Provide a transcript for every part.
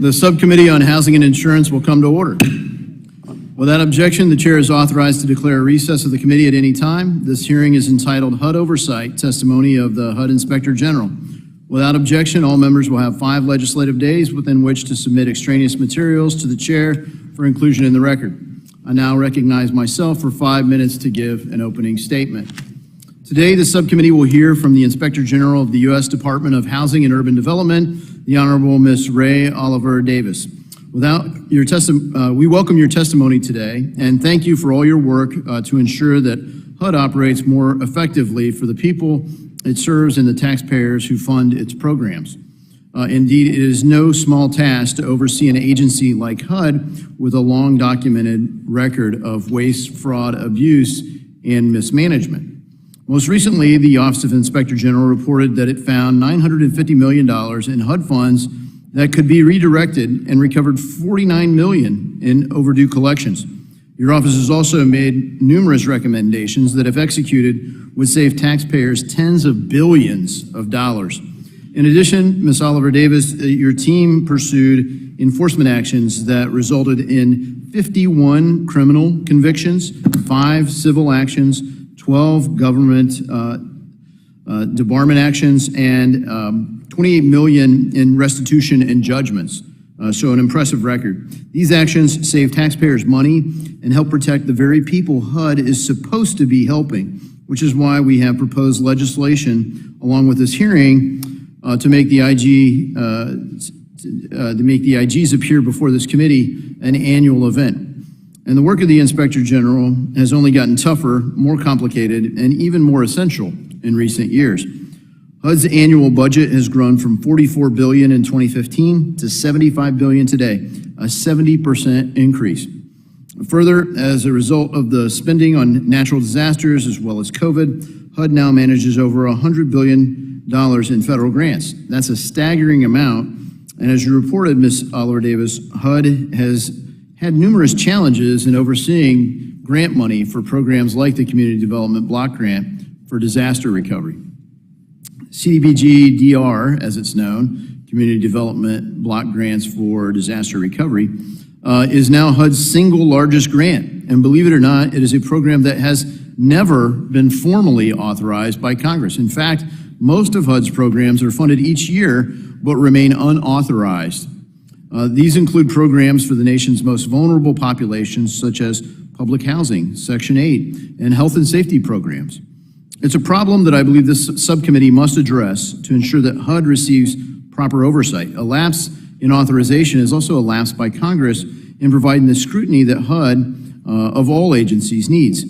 The Subcommittee on Housing and Insurance will come to order. Without objection, the chair is authorized to declare a recess of the committee at any time. This hearing is entitled HUD Oversight, Testimony of the HUD Inspector General. Without objection, all members will have 5 legislative days within which to submit extraneous materials to the chair for inclusion in the record. I now recognize myself for 5 minutes to give an opening statement. Today, the subcommittee will hear from the Inspector General of the U.S. Department of Housing and Urban Development, the Honorable Ms. Ray Oliver Davis. We welcome your testimony today and thank you for all your work to ensure that HUD operates more effectively for the people it serves and the taxpayers who fund its programs. Indeed, it is no small task to oversee an agency like HUD with a long documented record of waste, fraud, abuse, and mismanagement. Most recently, the Office of Inspector General reported that it found $950 million in HUD funds that could be redirected and recovered $49 million in overdue collections. Your office has also made numerous recommendations that, if executed, would save taxpayers tens of billions of dollars. In addition, Ms. Oliver Davis, your team pursued enforcement actions that resulted in 51 criminal convictions, 5 civil actions, 12 government debarment actions, and $28 million in restitution and judgments. So an impressive record. These actions save taxpayers money and help protect the very people HUD is supposed to be helping, which is why we have proposed legislation along with this hearing to make the IGs appear before this committee an annual event. And the work of the Inspector General has only gotten tougher, more complicated, and even more essential in recent years. HUD's annual budget has grown from $44 billion in 2015 to $75 billion today, a 70% increase. Further, as a result of the spending on natural disasters as well as COVID, HUD now manages over $100 billion in federal grants. That's a staggering amount. And as you reported, Ms. Oliver Davis, HUD has had numerous challenges in overseeing grant money for programs like the Community Development Block Grant for disaster recovery. CDBG-DR, as it's known, Community Development Block Grants for Disaster Recovery, is now HUD's single largest grant. And believe it or not, it is a program that has never been formally authorized by Congress. In fact, most of HUD's programs are funded each year, but remain unauthorized. These include programs for the nation's most vulnerable populations, such as public housing, Section 8, and health and safety programs. It's a problem that I believe this subcommittee must address to ensure that HUD receives proper oversight. A lapse in authorization is also a lapse by Congress in providing the scrutiny that HUD of all agencies needs.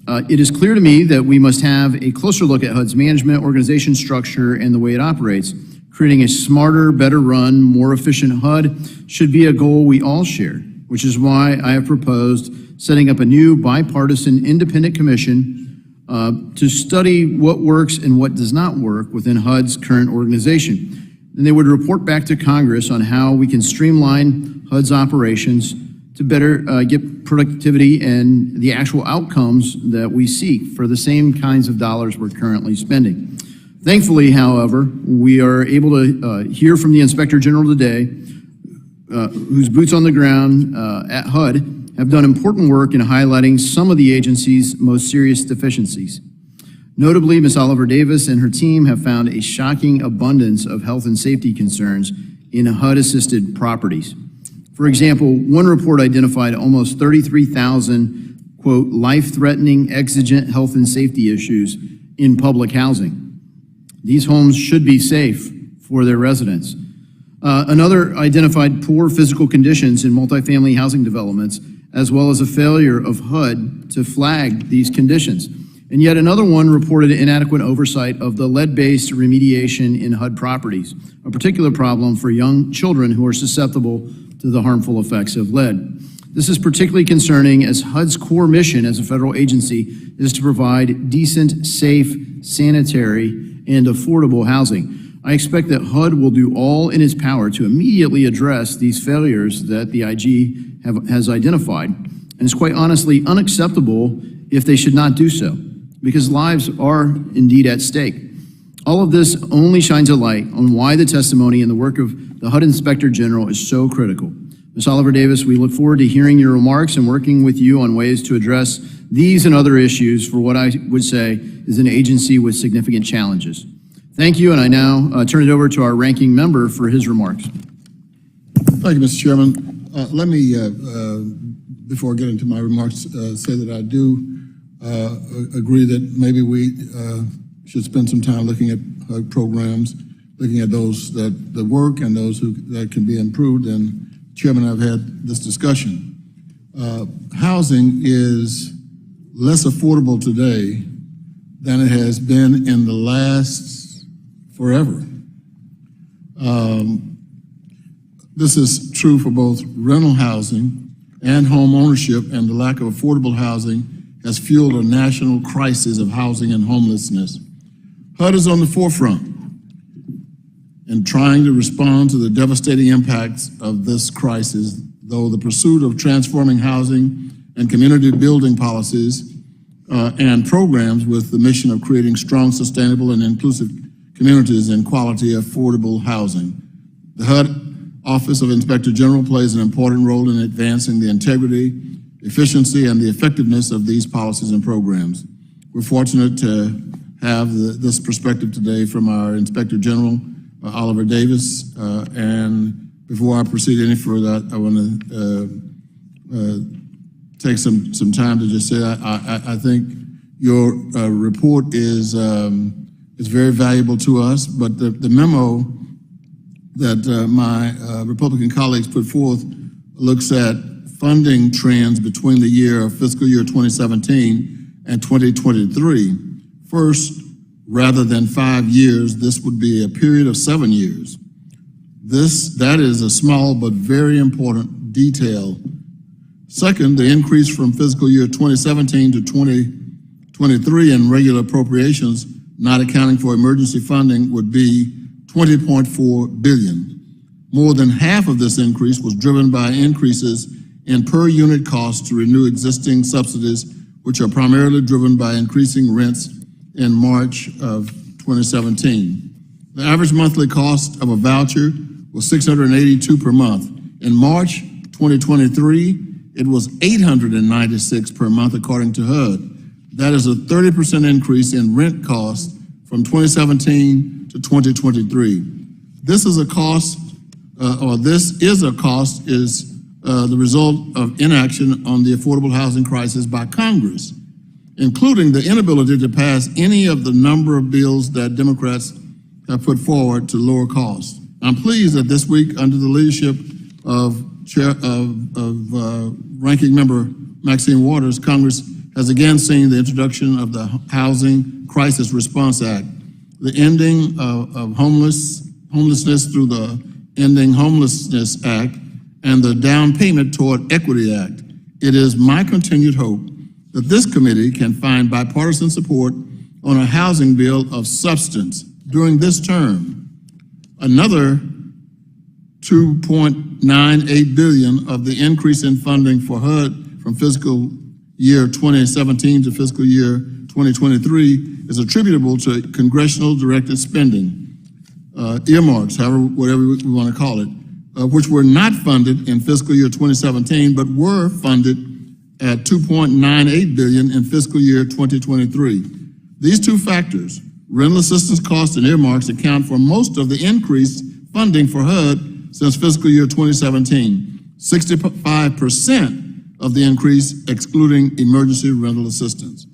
It is clear to me that we must have a closer look at HUD's management, organization structure, and the way it operates. Creating a smarter, better run, more efficient HUD should be a goal we all share, which is why I have proposed setting up a new bipartisan independent commission to study what works and what does not work within HUD's current organization. And they would report back to Congress on how we can streamline HUD's operations to better get productivity and the actual outcomes that we seek for the same kinds of dollars we're currently spending. Thankfully, however, we are able to hear from the Inspector General today, whose boots on the ground at HUD have done important work in highlighting some of the agency's most serious deficiencies. Notably, Ms. Oliver Davis and her team have found a shocking abundance of health and safety concerns in HUD-assisted properties. For example, one report identified almost 33,000, quote, life-threatening exigent health and safety issues in public housing. These homes should be safe for their residents. Another identified poor physical conditions in multifamily housing developments, as well as a failure of HUD to flag these conditions. And yet another one reported inadequate oversight of the lead-based remediation in HUD properties, a particular problem for young children who are susceptible to the harmful effects of lead. This is particularly concerning as HUD's core mission as a federal agency is to provide decent, safe, sanitary, and affordable housing. I expect that HUD will do all in its power to immediately address these failures that the IG has identified. And it's quite honestly unacceptable if they should not do so, because lives are indeed at stake. All of this only shines a light on why the testimony and the work of the HUD Inspector General is so critical. Ms. Oliver Davis, we look forward to hearing your remarks and working with you on ways to address these and other issues for what I would say is an agency with significant challenges. Thank you, and I now turn it over to our ranking member for his remarks. Thank you, Mr. Chairman. Let me, before I get into my remarks, say that I do agree that maybe we should spend some time looking at programs, looking at those that work and those that can be improved. And Chairman, I've had this discussion. Housing is less affordable today than it has been in the last forever. This is true for both rental housing and home ownership, and the lack of affordable housing has fueled a national crisis of housing and homelessness. HUD is on the forefront in trying to respond to the devastating impacts of this crisis, though the pursuit of transforming housing and community building policies and programs with the mission of creating strong, sustainable, and inclusive communities and quality, affordable housing. The HUD Office of Inspector General plays an important role in advancing the integrity, efficiency, and the effectiveness of these policies and programs. We're fortunate to have this perspective today from our Inspector General, Oliver Davis, and before I proceed any further, I want to take some time to just say I think your report is very valuable to us, but the memo that my Republican colleagues put forth looks at funding trends between the year of fiscal year 2017 and 2023. First, rather than 5 years, this would be a period of 7 years. That is a small but very important detail. Second, the increase from fiscal year 2017 to 2023 in regular appropriations, not accounting for emergency funding, would be $20.4 billion. More than half of this increase was driven by increases in per unit costs to renew existing subsidies, which are primarily driven by increasing rents in March of 2017. The average monthly cost of a voucher was $682 per month. In March 2023, it was $896 per month, according to HUD. That is a 30% increase in rent costs from 2017 to 2023. This is a cost, is the result of inaction on the affordable housing crisis by Congress, including the inability to pass any of the number of bills that Democrats have put forward to lower costs. I'm pleased that this week, under the leadership of Ranking Member Maxine Waters, Congress has again seen the introduction of the Housing Crisis Response Act, the ending of homelessness through the Ending Homelessness Act, and the Down Payment Toward Equity Act. It is my continued hope that this committee can find bipartisan support on a housing bill of substance during this term. Another $2.98 billion of the increase in funding for HUD from fiscal year 2017 to fiscal year 2023 is attributable to congressional directed spending, earmarks, whatever we want to call it, which were not funded in fiscal year 2017, but were funded at $2.98 billion in fiscal year 2023. These two factors, rental assistance costs and earmarks, account for most of the increased funding for HUD since fiscal year 2017, 65% of the increase excluding emergency rental assistance.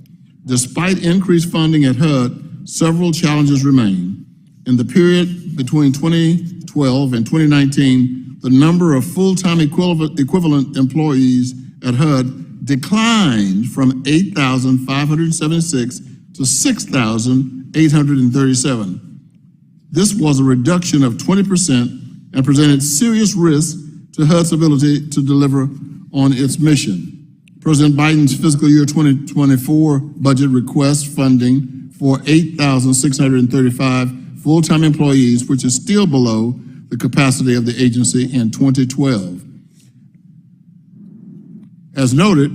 Despite increased funding at HUD, several challenges remain. In the period between 2012 and 2019, the number of full-time equivalent employees at HUD declined from 8,576 to 6,837. This was a reduction of 20% and presented serious risks to HUD's ability to deliver on its mission. President Biden's fiscal year 2024 budget requests funding for 8,635 full-time employees, which is still below the capacity of the agency in 2012. As noted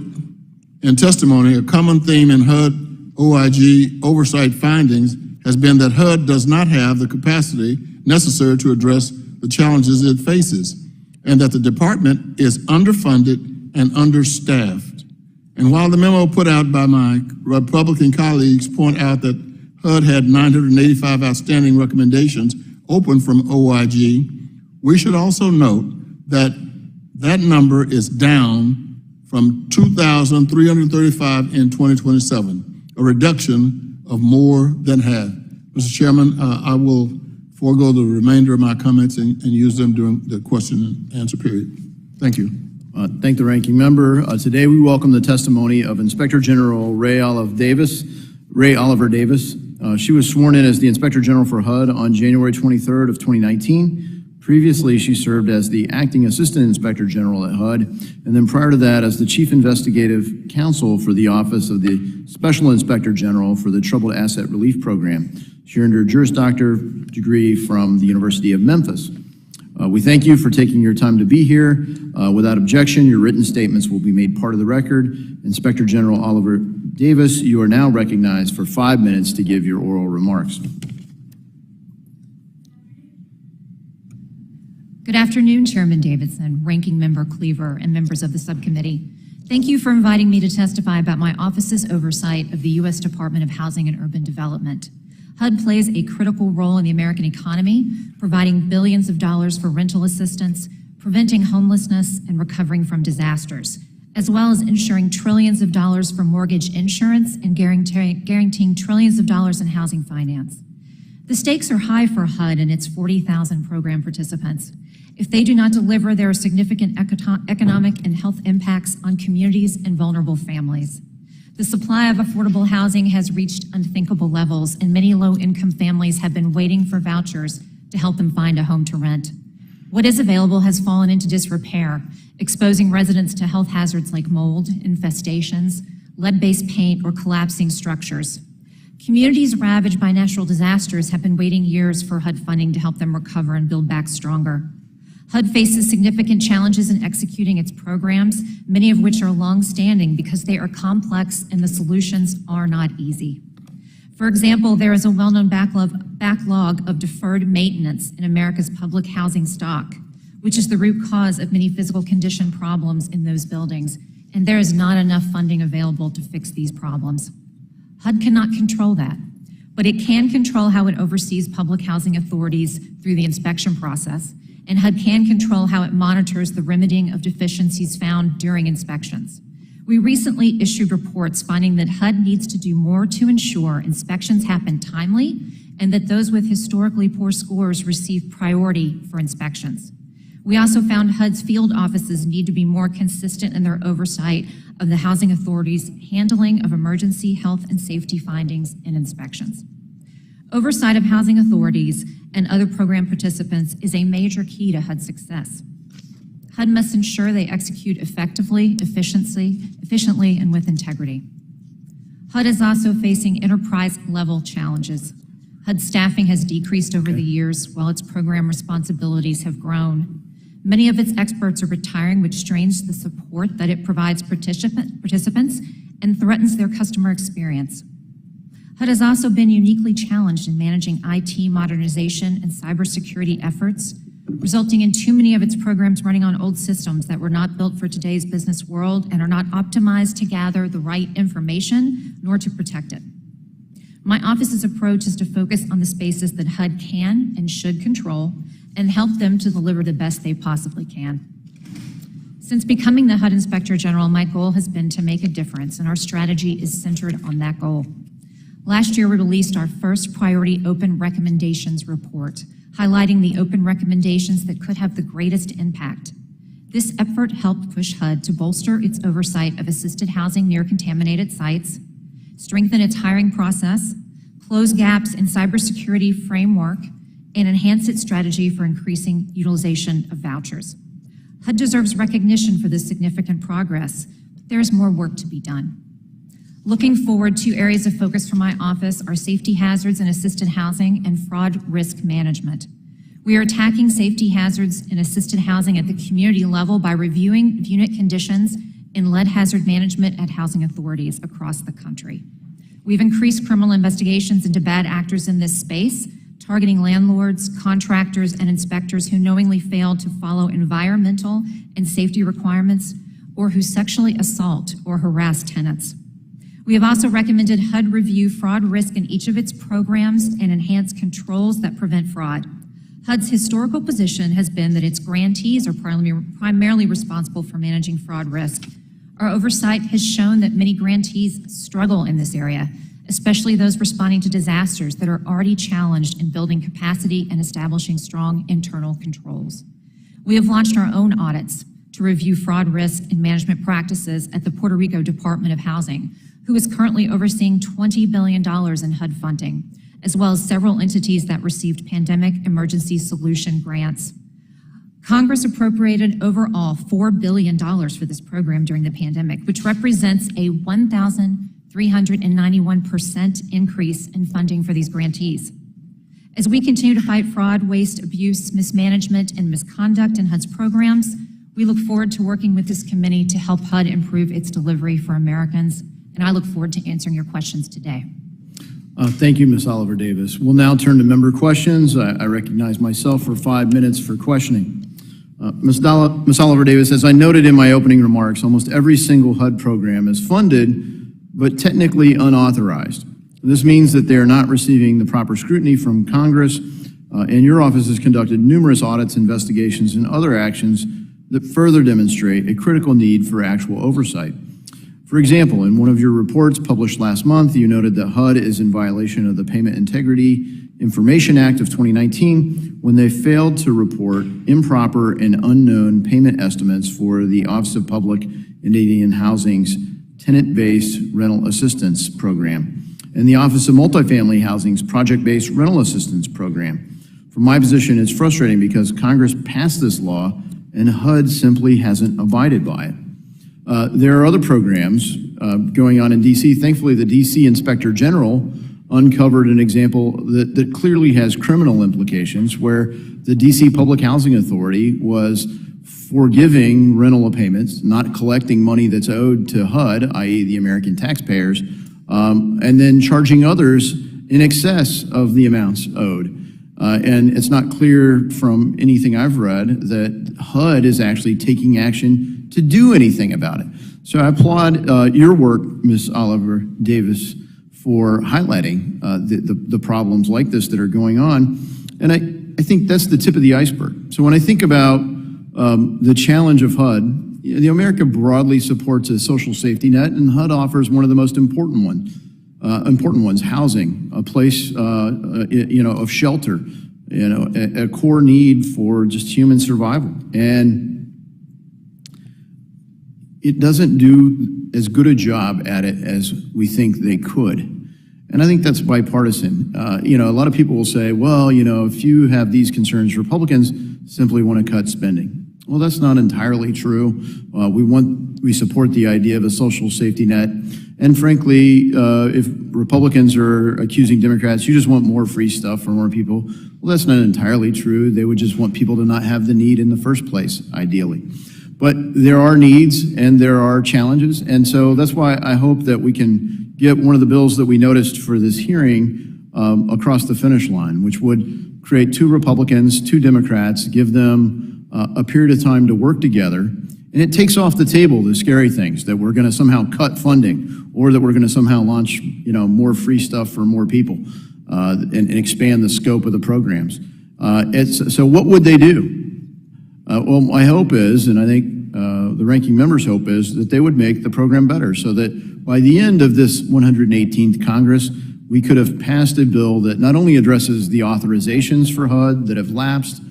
in testimony, a common theme in HUD OIG oversight findings has been that HUD does not have the capacity necessary to address the challenges it faces, and that the department is underfunded and understaffed. And while the memo put out by my Republican colleagues point out that HUD had 985 outstanding recommendations open from OIG, we should also note that that number is down from 2,335 in 2027, a reduction of more than half. Mr. Chairman, I will forego the remainder of my comments and use them during the question and answer period. Thank you. Thank the ranking member. Today we welcome the testimony of Inspector General Ray Oliver Davis. She was sworn in as the Inspector General for HUD on January 23rd of 2019. Previously, she served as the Acting Assistant Inspector General at HUD, and then prior to that as the Chief Investigative Counsel for the Office of the Special Inspector General for the Troubled Asset Relief Program. She earned her Juris Doctor degree from the University of Memphis. We thank you for taking your time to be here. Without objection, your written statements will be made part of the record. Inspector General Oliver Davis, you are now recognized for 5 minutes to give your oral remarks. Good afternoon, Chairman Davidson, Ranking Member Cleaver, and members of the subcommittee. Thank you for inviting me to testify about my office's oversight of the U.S. Department of Housing and Urban Development. HUD plays a critical role in the American economy, providing billions of dollars for rental assistance, preventing homelessness, and recovering from disasters, as well as ensuring trillions of dollars for mortgage insurance and guaranteeing trillions of dollars in housing finance. The stakes are high for HUD and its 40,000 program participants. If they do not deliver, there are significant economic and health impacts on communities and vulnerable families. The supply of affordable housing has reached unthinkable levels, and many low-income families have been waiting for vouchers to help them find a home to rent. What is available has fallen into disrepair, exposing residents to health hazards like mold, infestations, lead-based paint, or collapsing structures. Communities ravaged by natural disasters have been waiting years for HUD funding to help them recover and build back stronger. HUD faces significant challenges in executing its programs, many of which are long-standing because they are complex and the solutions are not easy. For example, there is a well-known backlog of deferred maintenance in America's public housing stock, which is the root cause of many physical condition problems in those buildings, and there is not enough funding available to fix these problems. HUD cannot control that, but it can control how it oversees public housing authorities through the inspection process, and HUD can control how it monitors the remedying of deficiencies found during inspections. We recently issued reports finding that HUD needs to do more to ensure inspections happen timely and that those with historically poor scores receive priority for inspections. We also found HUD's field offices need to be more consistent in their oversight of the housing authorities' handling of emergency health and safety findings and inspections. Oversight of housing authorities and other program participants is a major key to HUD's success. HUD must ensure they execute effectively, efficiently, and with integrity. HUD is also facing enterprise-level challenges. HUD staffing has decreased over the years while its program responsibilities have grown. Many of its experts are retiring, which strains the support that it provides participants and threatens their customer experience. HUD has also been uniquely challenged in managing IT modernization and cybersecurity efforts, resulting in too many of its programs running on old systems that were not built for today's business world and are not optimized to gather the right information nor to protect it. My office's approach is to focus on the spaces that HUD can and should control and help them to deliver the best they possibly can. Since becoming the HUD Inspector General, my goal has been to make a difference, and our strategy is centered on that goal. Last year, we released our first Priority Open Recommendations report, highlighting the open recommendations that could have the greatest impact. This effort helped push HUD to bolster its oversight of assisted housing near contaminated sites, strengthen its hiring process, close gaps in cybersecurity framework, and enhance its strategy for increasing utilization of vouchers. HUD deserves recognition for this significant progress, but there is more work to be done. Looking forward, 2 areas of focus for my office are safety hazards in assisted housing and fraud risk management. We are attacking safety hazards in assisted housing at the community level by reviewing unit conditions and lead hazard management at housing authorities across the country. We've increased criminal investigations into bad actors in this space targeting landlords, contractors, and inspectors who knowingly fail to follow environmental and safety requirements or who sexually assault or harass tenants. We have also recommended HUD review fraud risk in each of its programs and enhance controls that prevent fraud. HUD's historical position has been that its grantees are primarily responsible for managing fraud risk. Our oversight has shown that many grantees struggle in this area, especially those responding to disasters that are already challenged in building capacity and establishing strong internal controls. We have launched our own audits to review fraud risk and management practices at the Puerto Rico Department of Housing, who is currently overseeing $20 billion in HUD funding, as well as several entities that received pandemic emergency solution grants. Congress appropriated overall $4 billion for this program during the pandemic, which represents a 1,391% increase in funding for these grantees. As we continue to fight fraud, waste, abuse, mismanagement, and misconduct in HUD's programs, we look forward to working with this committee to help HUD improve its delivery for Americans, and I look forward to answering your questions today. Thank you, Ms. Oliver Davis. We'll now turn to member questions. I recognize myself for 5 minutes for questioning. Ms. Oliver Davis, as I noted in my opening remarks, almost every single HUD program is funded, but technically unauthorized. This means that they are not receiving the proper scrutiny from Congress, and your office has conducted numerous audits, investigations, and other actions that further demonstrate a critical need for actual oversight. For example, in one of your reports published last month, you noted that HUD is in violation of the Payment Integrity Information Act of 2019 when they failed to report improper and unknown payment estimates for the Office of Public and Indian Housing's tenant-based rental assistance program and the Office of Multifamily Housing's project-based rental assistance program. From my position, it's frustrating because Congress passed this law and HUD simply hasn't abided by it. There are other programs going on in D.C. Thankfully, the D.C. Inspector General uncovered an example that clearly has criminal implications where the D.C. Public Housing Authority was forgiving rental payments, not collecting money that's owed to HUD, i.e. the American taxpayers, and then charging others in excess of the amounts owed. And it's not clear from anything I've read that HUD is actually taking action to do anything about it. So I applaud your work, Ms. Oliver Davis, for highlighting the problems like this that are going on. And I think that's the tip of the iceberg. So when I think about the challenge of HUD, America broadly supports a social safety net, and HUD offers one of the most important ones, housing, a place of shelter, a core need for just human survival. And it doesn't do as good a job at it as we think they could. And I think that's bipartisan. A lot of people will say, well, if you have these concerns, Republicans simply want to cut spending. Well, that's not entirely true. We support the idea of a social safety net. And frankly, if Republicans are accusing Democrats, you just want more free stuff for more people. Well, that's not entirely true. They would just want people to not have the need in the first place, ideally. But there are needs and there are challenges. And so that's why I hope that we can get one of the bills that we noticed for this hearing across the finish line, which would create 2 Republicans, 2 Democrats, give them a period of time to work together. And it takes off the table the scary things that we're going to somehow cut funding or that we're going to somehow launch more free stuff for more people and expand the scope of the programs. So what would they do? Well, my hope is, and I think the ranking member's hope is, that they would make the program better so that by the end of this 118th Congress, we could have passed a bill that not only addresses the authorizations for HUD that have lapsed,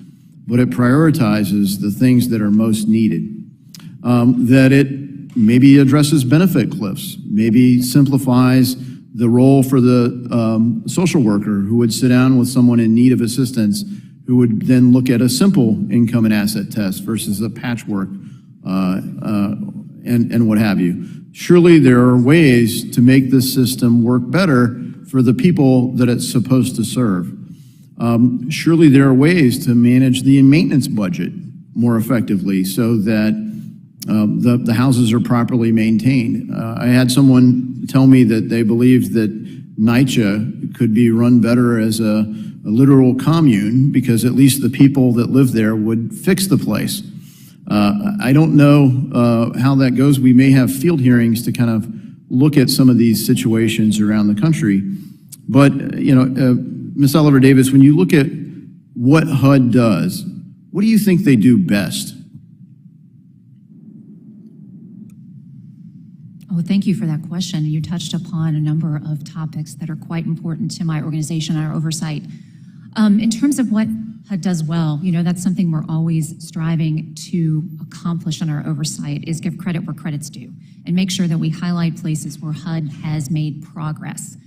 but it prioritizes the things that are most needed. That it maybe addresses benefit cliffs, maybe simplifies the role for the social worker who would sit down with someone in need of assistance, who would then look at a simple income and asset test versus a patchwork and what have you. Surely there are ways to make this system work better for the people that it's supposed to serve. Surely there are ways to manage the maintenance budget more effectively so that the houses are properly maintained. I had someone tell me that they believed that NYCHA could be run better as a a literal commune, because at least the people that live there would fix the place. I don't know how that goes. We may have field hearings to kind of look at some of these situations around the country. But, Ms. Oliver Davis, when you look at what HUD does, what do you think they do best? Oh, thank you for that question. You touched upon a number of topics that are quite important to my organization and our oversight. In terms of what HUD does well, that's something we're always striving to accomplish in our oversight, is give credit where credit's due and make sure that we highlight places where HUD has made progress.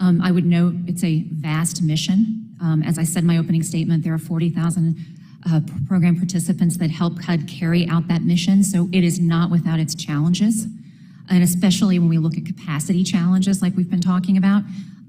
I would note it's a vast mission. As I said in my opening statement, there are 40,000 program participants that help HUD carry out that mission, so it is not without its challenges, and especially when we look at capacity challenges like we've been talking about.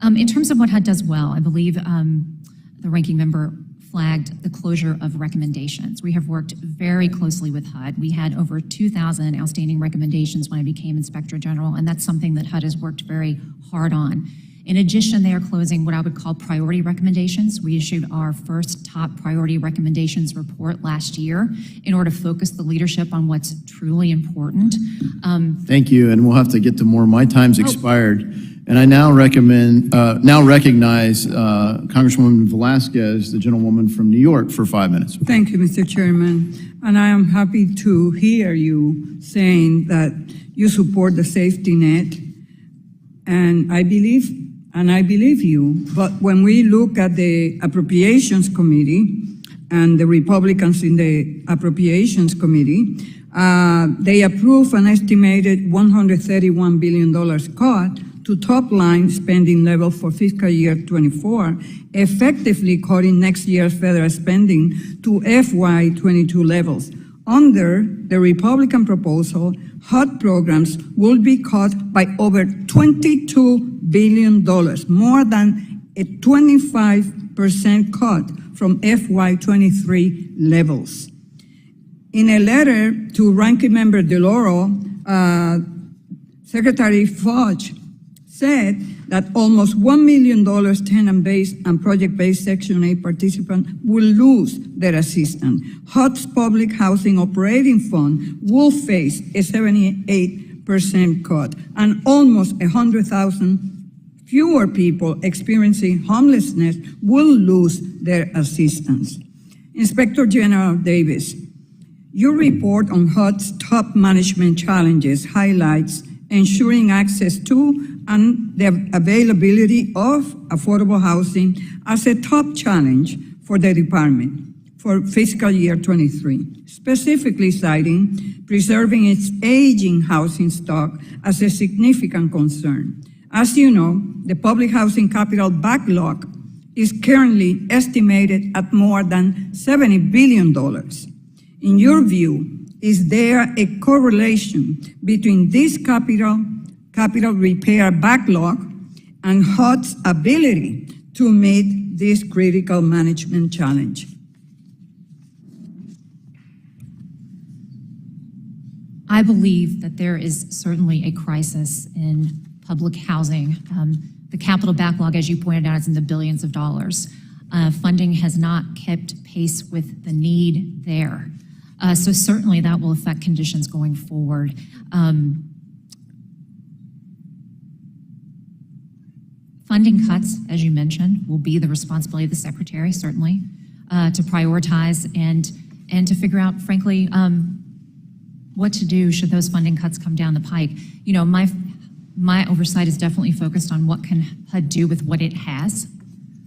In terms of what HUD does well, I believe the ranking member flagged the closure of recommendations. We have worked very closely with HUD. We had over 2,000 outstanding recommendations when I became Inspector General, and that's something that HUD has worked very hard on. In addition, they are closing what I would call priority recommendations. We issued our first top priority recommendations report last year in order to focus the leadership on what's truly important. Thank you, and we'll have to get to more. My time's expired, and I now recognize Congresswoman Velasquez, the gentlewoman from New York, for 5 minutes. Thank you, Mr. Chairman. And I am happy to hear you saying that you support the safety net, and I believe you, but when we look at the Appropriations Committee and the Republicans in the Appropriations Committee, they approve an estimated $131 billion cut to top-line spending level for fiscal year 24, effectively cutting next year's federal spending to FY22 levels. Under the Republican proposal, HUD programs will be cut by over $22 billion, more than a 25% cut from FY23 levels. In a letter to Ranking Member DeLauro, Secretary Fudge said that almost $1 million tenant-based and project-based Section 8 participants will lose their assistance. HUD's Public Housing Operating Fund will face a 78% cut, and almost 100,000 fewer people experiencing homelessness will lose their assistance. Inspector General Davis, your report on HUD's top management challenges highlights ensuring access to and the availability of affordable housing as a top challenge for the department for fiscal year 23, specifically citing preserving its aging housing stock as a significant concern. As you know, the public housing capital backlog is currently estimated at more than $70 billion. In your view, is there a correlation between this capital repair backlog and HUD's ability to meet this critical management challenge? I believe that there is certainly a crisis in public housing. The capital backlog, as you pointed out, is in the billions of dollars. Funding has not kept pace with the need there. So certainly that will affect conditions going forward. Funding cuts, as you mentioned, will be the responsibility of the Secretary, certainly, to prioritize and to figure out, frankly, what to do should those funding cuts come down the pike. You know, my oversight is definitely focused on what can HUD do with what it has,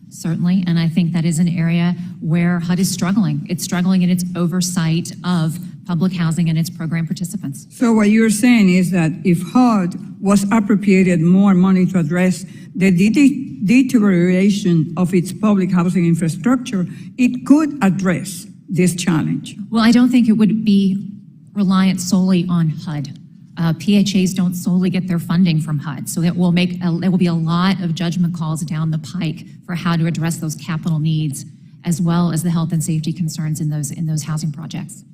certainly, and I think that is an area where HUD is struggling. It's struggling in its oversight of public housing and its program participants. So what you're saying is that if HUD was appropriated more money to address the deterioration of its public housing infrastructure, it could address this challenge. Well, I don't think it would be reliant solely on HUD. PHAs don't solely get their funding from HUD, so it will be a lot of judgment calls down the pike for how to address those capital needs, as well as the health and safety concerns in those housing projects.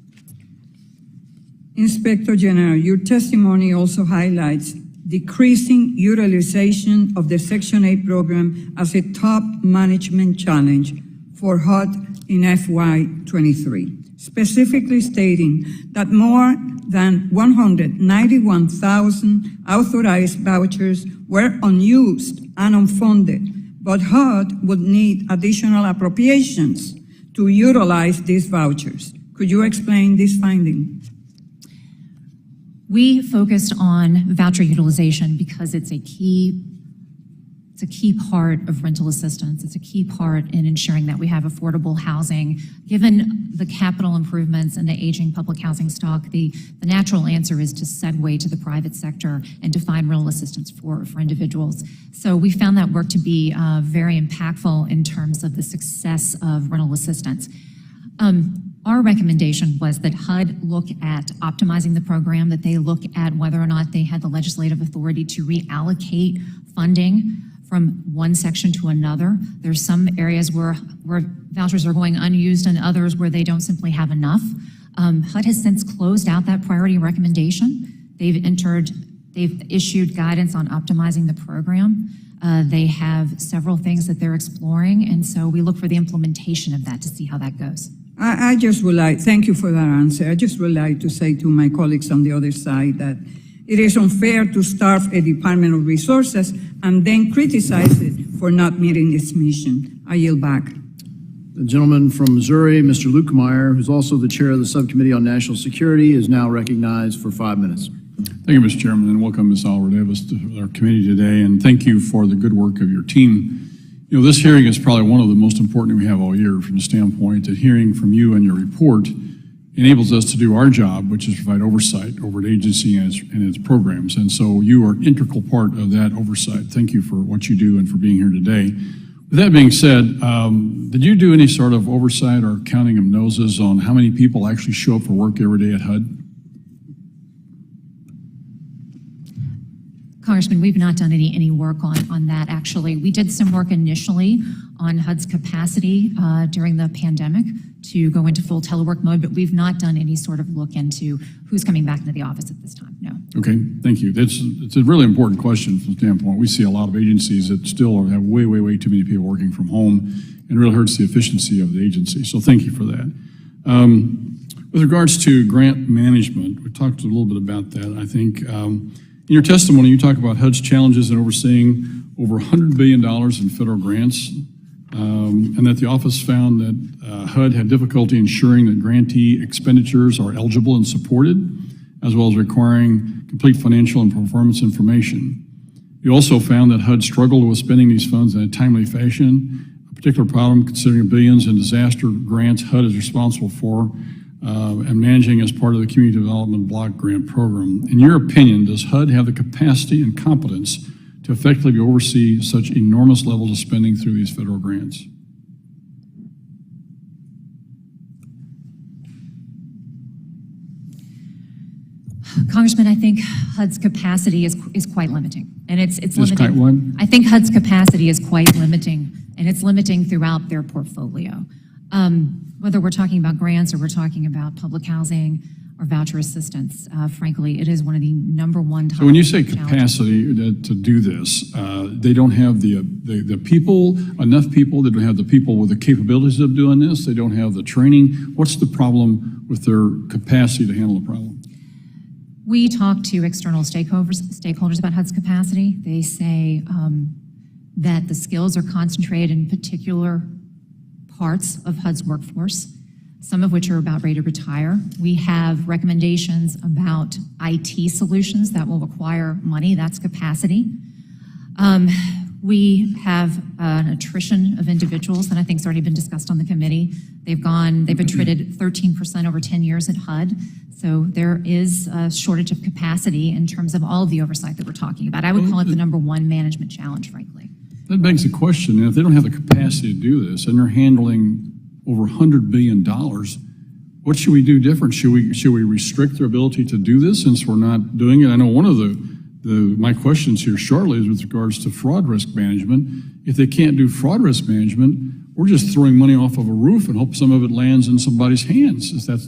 Inspector General, your testimony also highlights decreasing utilization of the Section 8 program as a top management challenge for HUD in FY23, specifically stating that more than 191,000 authorized vouchers were unused and unfunded, but HUD would need additional appropriations to utilize these vouchers. Could you explain this finding? We focused on voucher utilization because it's a key part of rental assistance. It's a key part in ensuring that we have affordable housing. Given the capital improvements and the aging public housing stock, the natural answer is to segue to the private sector and to find rental assistance for individuals. So we found that work to be very impactful in terms of the success of rental assistance. Our recommendation was that HUD look at optimizing the program, that they look at whether or not they had the legislative authority to reallocate funding from one section to another. There's some areas where vouchers are going unused and others where they don't simply have enough. HUD has since closed out that priority recommendation. They've issued guidance on optimizing the program. They have several things that they're exploring, and so we look for the implementation of that to see how that goes. I just would like, thank you for that answer. I just would like to say to my colleagues on the other side that it is unfair to starve a Department of Resources and then criticize it for not meeting its mission. I yield back. The gentleman from Missouri, Mr. Lukemeyer, who's also the chair of the Subcommittee on National Security, is now recognized for 5 minutes. Thank you, Mr. Chairman, and welcome Ms. Alvarez to our committee today, and thank you for the good work of your team. You know, this hearing is probably one of the most important we have all year from the standpoint that hearing from you and your report enables us to do our job, which is provide oversight over the agency and its programs. And so you are an integral part of that oversight. Thank you for what you do and for being here today. With that being said, did you do any sort of oversight or counting of noses on how many people actually show up for work every day at HUD? Congressman, we've not done any work on that, actually. We did some work initially on HUD's capacity during the pandemic to go into full telework mode, but we've not done any sort of look into who's coming back into the office at this time, no. Okay, thank you. It's a really important question from the standpoint. We see a lot of agencies that still have way too many people working from home, and it really hurts the efficiency of the agency, so thank you for that. With regards to grant management, we talked a little bit about that, I think. In your testimony, you talk about HUD's challenges in overseeing over $100 billion in federal grants, and that the office found that HUD had difficulty ensuring that grantee expenditures are eligible and supported, as well as requiring complete financial and performance information. You also found that HUD struggled with spending these funds in a timely fashion, a particular problem considering the billions in disaster grants HUD is responsible for and managing as part of the Community Development Block Grant Program. In your opinion, does HUD have the capacity and competence to effectively oversee such enormous levels of spending through these federal grants? Congressman, I think HUD's capacity is quite limiting, and it's limiting. Quite what? I think HUD's capacity is quite limiting, and it's limiting throughout their portfolio. Whether we're talking about grants or we're talking about public housing or voucher assistance, frankly, it is one of the #1 top. So when you say capacity to do this, they don't have the people, enough people, they don't have the people with the capabilities of doing this, they don't have the training. What's the problem with their capacity to handle the problem? We talk to external stakeholders about HUD's capacity. They say that the skills are concentrated in particular parts of HUD's workforce, some of which are about ready to retire. We have recommendations about IT solutions that will require money, that's capacity. We have an attrition of individuals that I think has already been discussed on the committee. They've attrited 13% over 10 years at HUD. So there is a shortage of capacity in terms of all of the oversight that we're talking about. I would call it the #1 management challenge, frankly. That begs the question, if they don't have the capacity to do this and they're handling over $100 billion, what should we do different? Should we restrict their ability to do this since we're not doing it? I know one of my questions here shortly is with regards to fraud risk management. If they can't do fraud risk management, we're just throwing money off of a roof and hope some of it lands in somebody's hands. Is that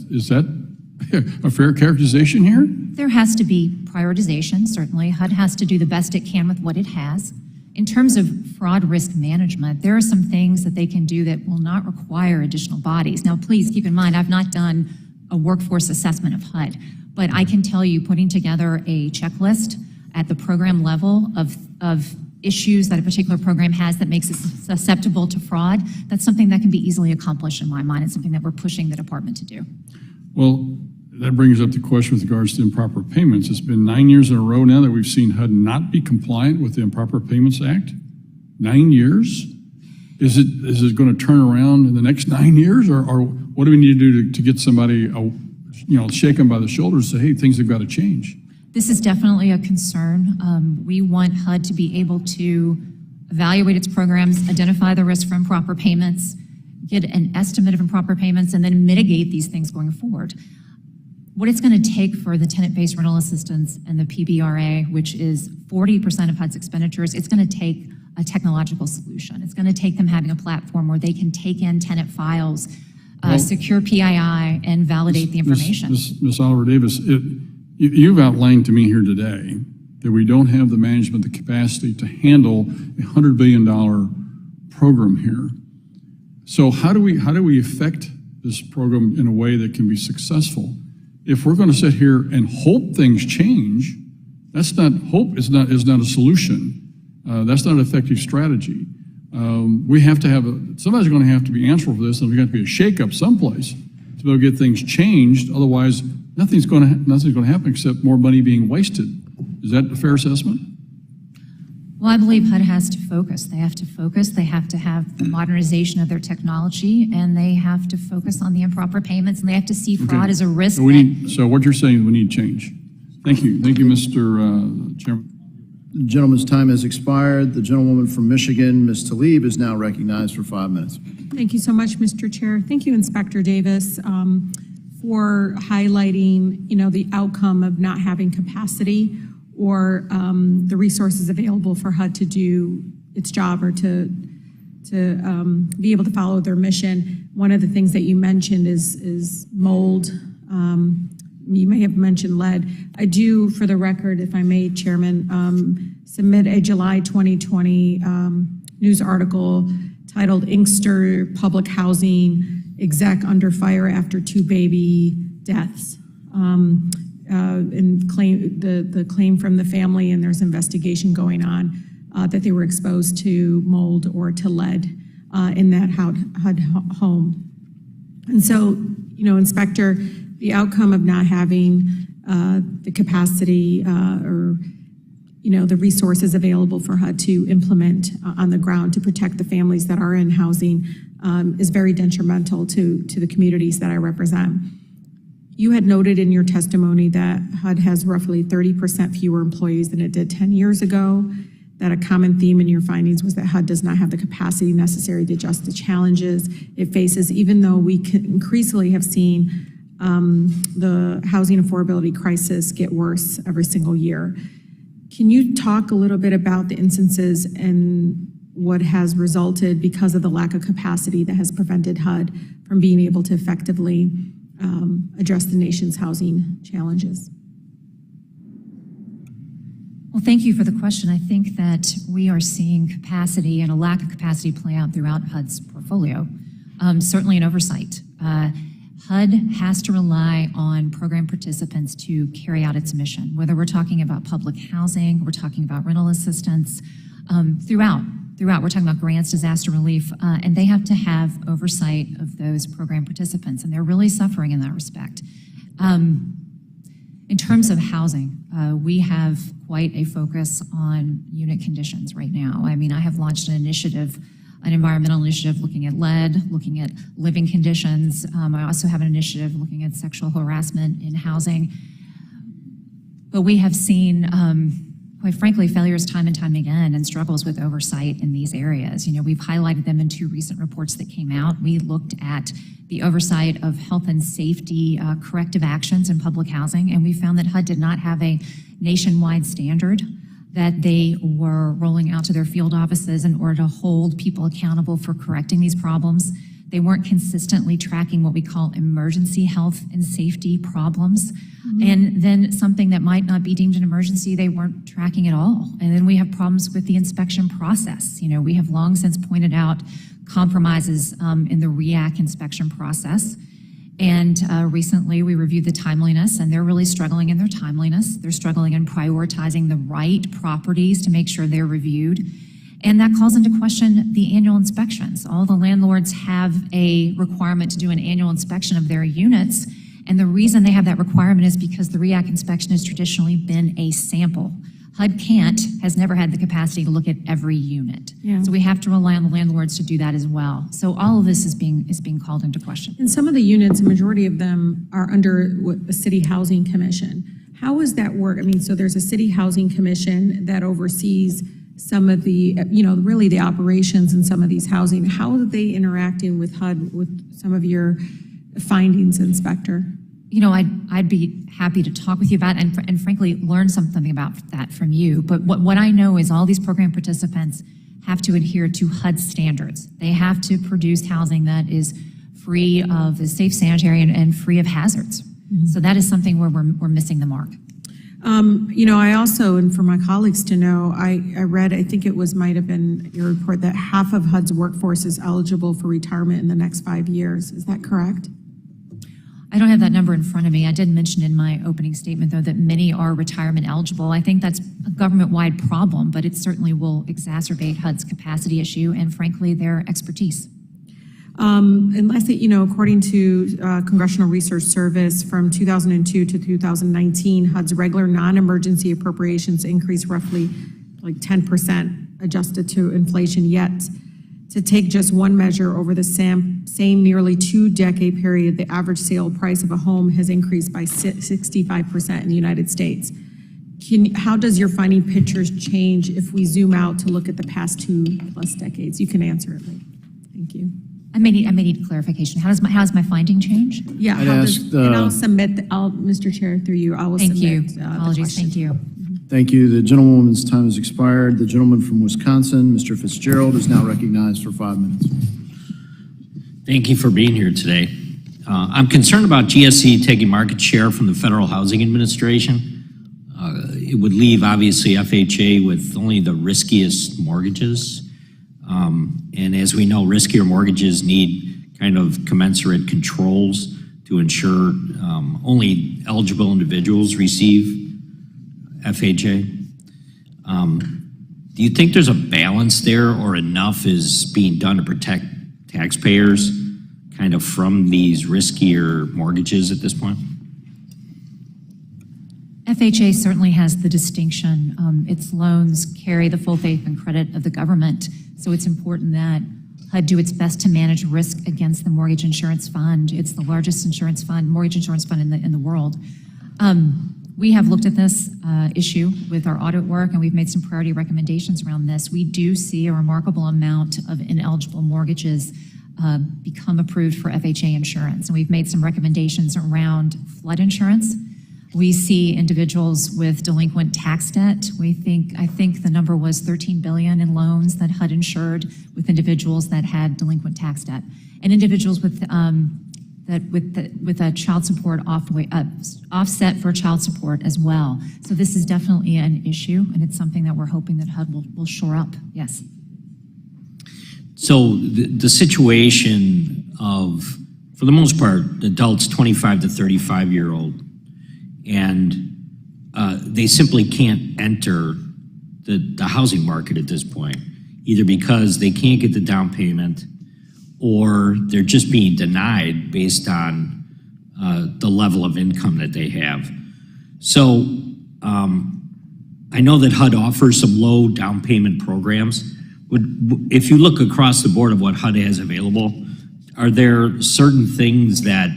a fair characterization here? There has to be prioritization, certainly. HUD has to do the best it can with what it has. In terms of fraud risk management, there are some things that they can do that will not require additional bodies. Now, please keep in mind, I've not done a workforce assessment of HUD, but I can tell you putting together a checklist at the program level of issues that a particular program has that makes it susceptible to fraud, that's something that can be easily accomplished in my mind. It's something that we're pushing the department to do. Well, that brings up the question with regards to improper payments. It's been 9 years in a row now that we've seen HUD not be compliant with the Improper Payments Act. 9 years? Is it going to turn around in the next 9 years, or what do we need to do to get somebody, shake them by the shoulders and say, hey, things have got to change? This is definitely a concern. We want HUD to be able to evaluate its programs, identify the risk for improper payments, get an estimate of improper payments, and then mitigate these things going forward. What it's going to take for the tenant-based rental assistance and the PBRA, which is 40% of HUD's expenditures, it's going to take a technological solution. It's going to take them having a platform where they can take in tenant files, secure PII, and validate the information. Ms. Oliver Davis, you've outlined to me here today that we don't have the management, the capacity to handle a $100 billion program here. So how do we affect this program in a way that can be successful? If we're going to sit here and hope things change, hope is not a solution. That's not an effective strategy. We have to have somebody's going to have to be answerable for this, and we're going to be a shakeup someplace to be able to get things changed. Otherwise, nothing's going to happen except more money being wasted. Is that a fair assessment? Well, I believe HUD has to focus. They have to focus. They have to have the modernization of their technology, and they have to focus on the improper payments, and they have to see fraud as a risk. So what you're saying is we need change. Thank you. Thank you, Mr. Chairman. The gentleman's time has expired. The gentlewoman from Michigan, Ms. Tlaib, is now recognized for 5 minutes. Thank you so much, Mr. Chair. Thank you, Inspector Davis, for highlighting, the outcome of not having capacity or the resources available for HUD to do its job or to be able to follow their mission. One of the things that you mentioned is mold. You may have mentioned lead. I do, for the record, if I may, Chairman, submit a July 2020 news article titled Inkster Public Housing Exec Under Fire After 2 Baby Deaths. And the claim from the family, and there's investigation going on that they were exposed to mold or to lead in that HUD home. And so, Inspector, the outcome of not having the capacity or the resources available for HUD to implement on the ground to protect the families that are in housing is very detrimental to the communities that I represent. You had noted in your testimony that HUD has roughly 30% fewer employees than it did 10 years ago, that a common theme in your findings was that HUD does not have the capacity necessary to adjust the challenges it faces, even though we increasingly have seen the housing affordability crisis get worse every single year. Can you talk a little bit about the instances and what has resulted because of the lack of capacity that has prevented HUD from being able to effectively address the nation's housing challenges? Well, thank you for the question. I think that we are seeing capacity and a lack of capacity play out throughout HUD's portfolio, certainly in oversight. HUD has to rely on program participants to carry out its mission, whether we're talking about public housing, we're talking about rental assistance, throughout. We're talking about grants, disaster relief, and they have to have oversight of those program participants, and they're really suffering in that respect. In terms of housing, we have quite a focus on unit conditions right now. I mean, I have launched an initiative, an environmental initiative looking at lead, looking at living conditions. I also have an initiative looking at sexual harassment in housing. But we have seen, quite frankly, failures time and time again and struggles with oversight in these areas. We've highlighted them in 2 recent reports that came out. We looked at the oversight of health and safety corrective actions in public housing, and we found that HUD did not have a nationwide standard that they were rolling out to their field offices in order to hold people accountable for correcting these problems. They weren't consistently tracking what we call emergency health and safety problems. And then something that might not be deemed an emergency, they weren't tracking at all. And then we have problems with the inspection process. You know, we have long since pointed out compromises in the REAC inspection process. And recently we reviewed the timeliness, and they're really struggling in their timeliness. They're struggling in prioritizing the right properties to make sure they're reviewed. And that calls into question the annual inspections. All the landlords have a requirement to do an annual inspection of their units. And the reason they have that requirement is because the REAC inspection has traditionally been a sample. HUD has never had the capacity to look at every unit. Yeah. So we have to rely on the landlords to do that as well. So all of this is being called into question. And some of the units, a majority of them are under the City Housing Commission. How does that work? I mean, so there's a City Housing Commission that oversees some of the, really the operations in some of these housing. How are they interacting with HUD with some of your findings, Inspector? You know, I'd be happy to talk with you about and frankly learn something about that from you. But what I know is all these program participants have to adhere to HUD standards. They have to produce housing that is free of, is safe, sanitary, and free of hazards. Mm-hmm. So that is something where we're missing the mark. I also, and for my colleagues to know, I read, I think it might have been your report, that half of HUD's workforce is eligible for retirement in the next 5 years. Is that correct? I don't have that number in front of me. I did mention in my opening statement, though, that many are retirement eligible. I think that's a government-wide problem, but it certainly will exacerbate HUD's capacity issue and, frankly, their expertise. And lastly, according to Congressional Research Service, from 2002 to 2019, HUD's regular non-emergency appropriations increased roughly like 10% adjusted to inflation, yet to take just one measure over the same nearly 2-decade period, the average sale price of a home has increased by 65% in the United States. How does your finding pictures change if we zoom out to look at the past 2+ decades? You can answer it, Lee. Thank you. I may need clarification. How does my finding change? Yeah, I'd ask, and I'll submit, Mr. Chair, through you, I will Thank submit you. the Apologies. question. Thank you. Thank you. The gentlewoman's time has expired. The gentleman from Wisconsin, Mr. Fitzgerald, is now recognized for 5 minutes. Thank you for being here today. I'm concerned about GSE taking market share from the Federal Housing Administration. It would leave, obviously, FHA with only the riskiest mortgages. And as we know, riskier mortgages need kind of commensurate controls to ensure only eligible individuals receive FHA. Do you think there's a balance there, or enough is being done to protect taxpayers kind of from these riskier mortgages at this point? FHA certainly has the distinction. Its loans carry the full faith and credit of the government, so it's important that HUD do its best to manage risk against the mortgage insurance fund. It's the largest mortgage insurance fund in the world. We have looked at this issue with our audit work, and we've made some priority recommendations around this. We do see a remarkable amount of ineligible mortgages become approved for FHA insurance, and we've made some recommendations around flood insurance. We see individuals with delinquent tax debt. I think the number was $13 billion in loans that HUD insured with individuals that had delinquent tax debt, and individuals with a child support offset for child support as well. So this is definitely an issue, and it's something that we're hoping that HUD will shore up. Yes. So the situation of, for the most part, adults 25 to 35-year-old, and they simply can't enter the housing market at this point, either because they can't get the down payment or they're just being denied based on the level of income that they have. So I know that HUD offers some low down payment programs. If you look across the board of what HUD has available, are there certain things that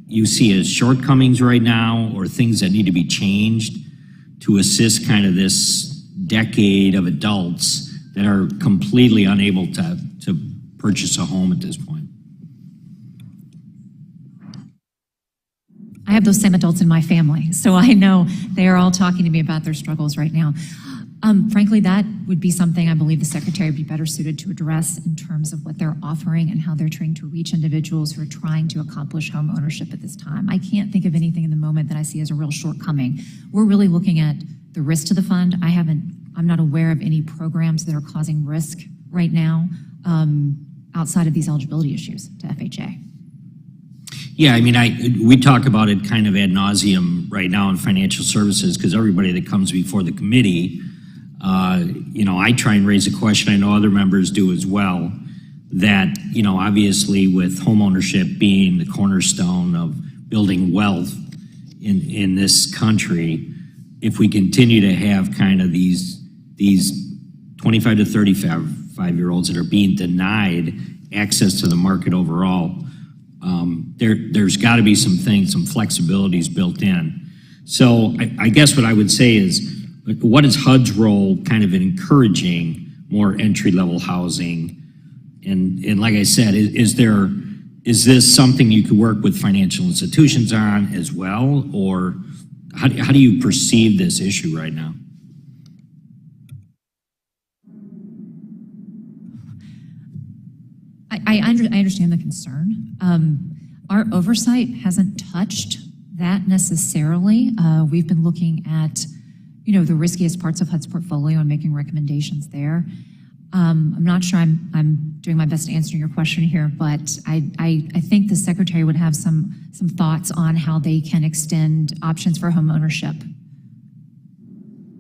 you see as shortcomings right now, or things that need to be changed to assist kind of this decade of adults that are completely unable to purchase a home at this point? I have those same adults in my family, so I know they are all talking to me about their struggles right now. Frankly, that would be something I believe the secretary would be better suited to address in terms of what they're offering and how they're trying to reach individuals who are trying to accomplish home ownership at this time. I can't think of anything in the moment that I see as a real shortcoming. We're really looking at the risk to the fund. I'm not aware of any programs that are causing risk right now outside of these eligibility issues to FHA. Yeah, I mean, we talk about it kind of ad nauseum right now in financial services because everybody that comes before the committee, I try and raise a question, I know other members do as well, that, obviously with homeownership being the cornerstone of building wealth in this country, if we continue to have kind of these 25 to 35-year-olds that are being denied access to the market overall, there's got to be some flexibilities built in. So I guess what I would say is, what is HUD's role kind of in encouraging more entry-level housing? And like I said, is this something you could work with financial institutions on as well? Or how do you perceive this issue right now? I understand the concern. Our oversight hasn't touched that necessarily. We've been looking at, the riskiest parts of HUD's portfolio and making recommendations there. I'm not sure I'm doing my best to answer your question here, but I think the secretary would have some thoughts on how they can extend options for home ownership.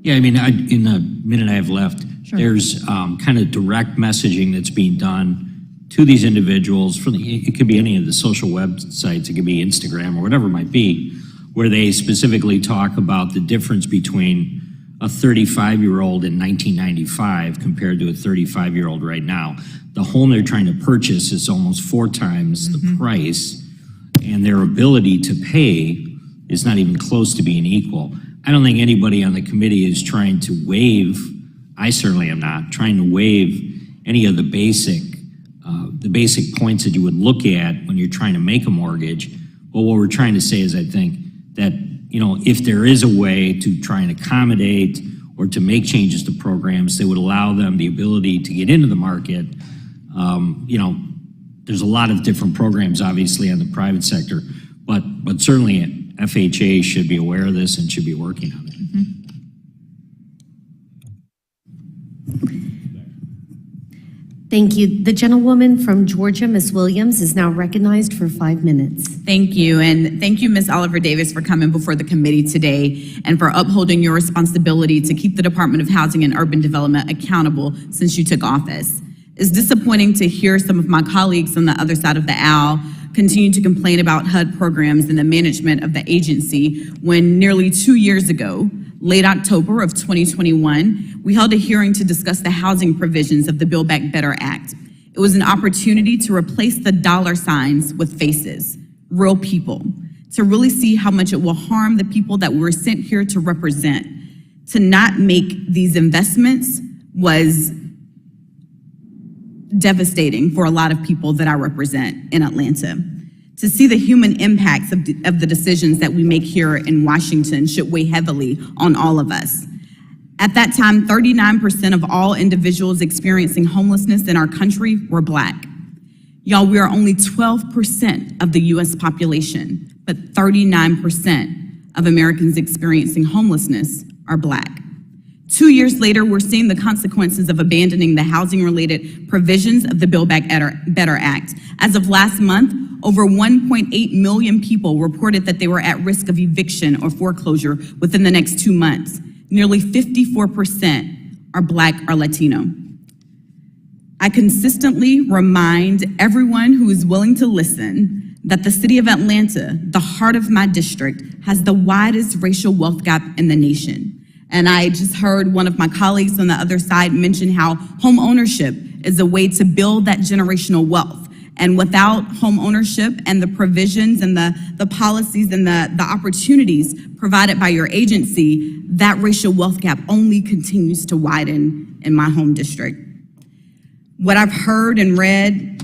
Yeah, I mean, in the minute I have left, Sure. There's kind of direct messaging that's being done to these individuals. It could be any of the social websites, it could be Instagram or whatever it might be, where they specifically talk about the difference between a 35-year-old in 1995 compared to a 35-year-old right now. The home they're trying to purchase is almost 4 times the price, and their ability to pay is not even close to being equal. I don't think anybody on the committee is trying to waive, I certainly am not, trying to waive any of the basic points that you would look at when you're trying to make a mortgage. But what we're trying to say is, I think, that if there is a way to try and accommodate or to make changes to programs that would allow them the ability to get into the market, there's a lot of different programs, obviously, on the private sector, but certainly FHA should be aware of this and should be working on it. Thank you. The gentlewoman from Georgia, Ms. Williams, is now recognized for 5 minutes. Thank you, and thank you, Ms. Oliver Davis, for coming before the committee today and for upholding your responsibility to keep the Department of Housing and Urban Development accountable since you took office. It's disappointing to hear some of my colleagues on the other side of the aisle continue to complain about HUD programs and the management of the agency when nearly 2 years ago, late October of 2021, we held a hearing to discuss the housing provisions of the Build Back Better Act. It was an opportunity to replace the dollar signs with faces, real people, to really see how much it will harm the people that we're sent here to represent. To not make these investments was devastating for a lot of people that I represent in Atlanta. To see the human impacts of the decisions that we make here in Washington should weigh heavily on all of us. At that time, 39% of all individuals experiencing homelessness in our country were Black. Y'all, we are only 12% of the US population, but 39% of Americans experiencing homelessness are Black. 2 years later, we're seeing the consequences of abandoning the housing-related provisions of the Build Back Better Act. As of last month, over 1.8 million people reported that they were at risk of eviction or foreclosure within the next 2 months. Nearly 54% are Black or Latino. I consistently remind everyone who is willing to listen that the city of Atlanta, the heart of my district, has the widest racial wealth gap in the nation. And I just heard one of my colleagues on the other side mention how home ownership is a way to build that generational wealth. And without home ownership and the provisions and the policies and the opportunities provided by your agency, that racial wealth gap only continues to widen in my home district. What I've heard and read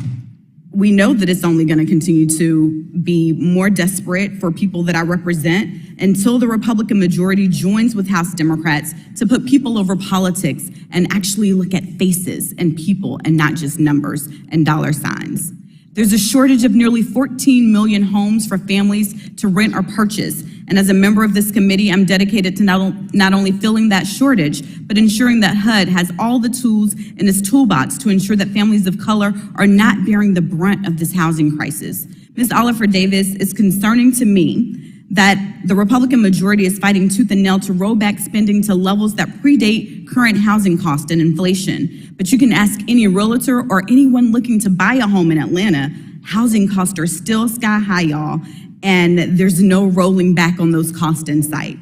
We know that it's only going to continue to be more desperate for people that I represent until the Republican majority joins with House Democrats to put people over politics and actually look at faces and people and not just numbers and dollar signs. There's a shortage of nearly 14 million homes for families to rent or purchase. And as a member of this committee, I'm dedicated to not only filling that shortage, but ensuring that HUD has all the tools in its toolbox to ensure that families of color are not bearing the brunt of this housing crisis. Ms. Oliver Davis, it's concerning to me that the Republican majority is fighting tooth and nail to roll back spending to levels that predate current housing cost and inflation. But you can ask any realtor or anyone looking to buy a home in Atlanta, housing costs are still sky high, y'all, and there's no rolling back on those costs in sight.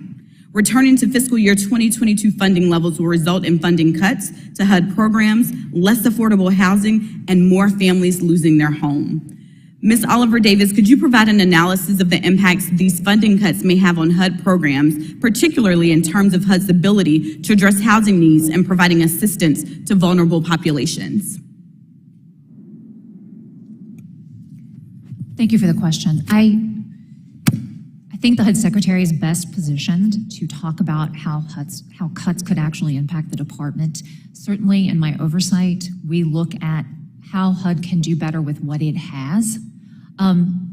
Returning to fiscal year 2022 funding levels will result in funding cuts to HUD programs, less affordable housing, and more families losing their home. Ms. Oliver Davis, could you provide an analysis of the impacts these funding cuts may have on HUD programs, particularly in terms of HUD's ability to address housing needs and providing assistance to vulnerable populations? Thank you for the question. I think the HUD Secretary is best positioned to talk about how cuts could actually impact the department. Certainly in my oversight, we look at how HUD can do better with what it has.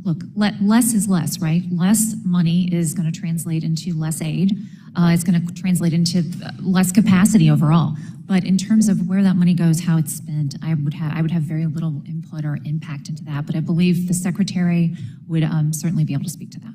Look, less is less, right? Less money is going to translate into less aid. It's going to translate into less capacity overall. But in terms of where that money goes, how it's spent, I would have very little input or impact into that. But I believe the Secretary would certainly be able to speak to that.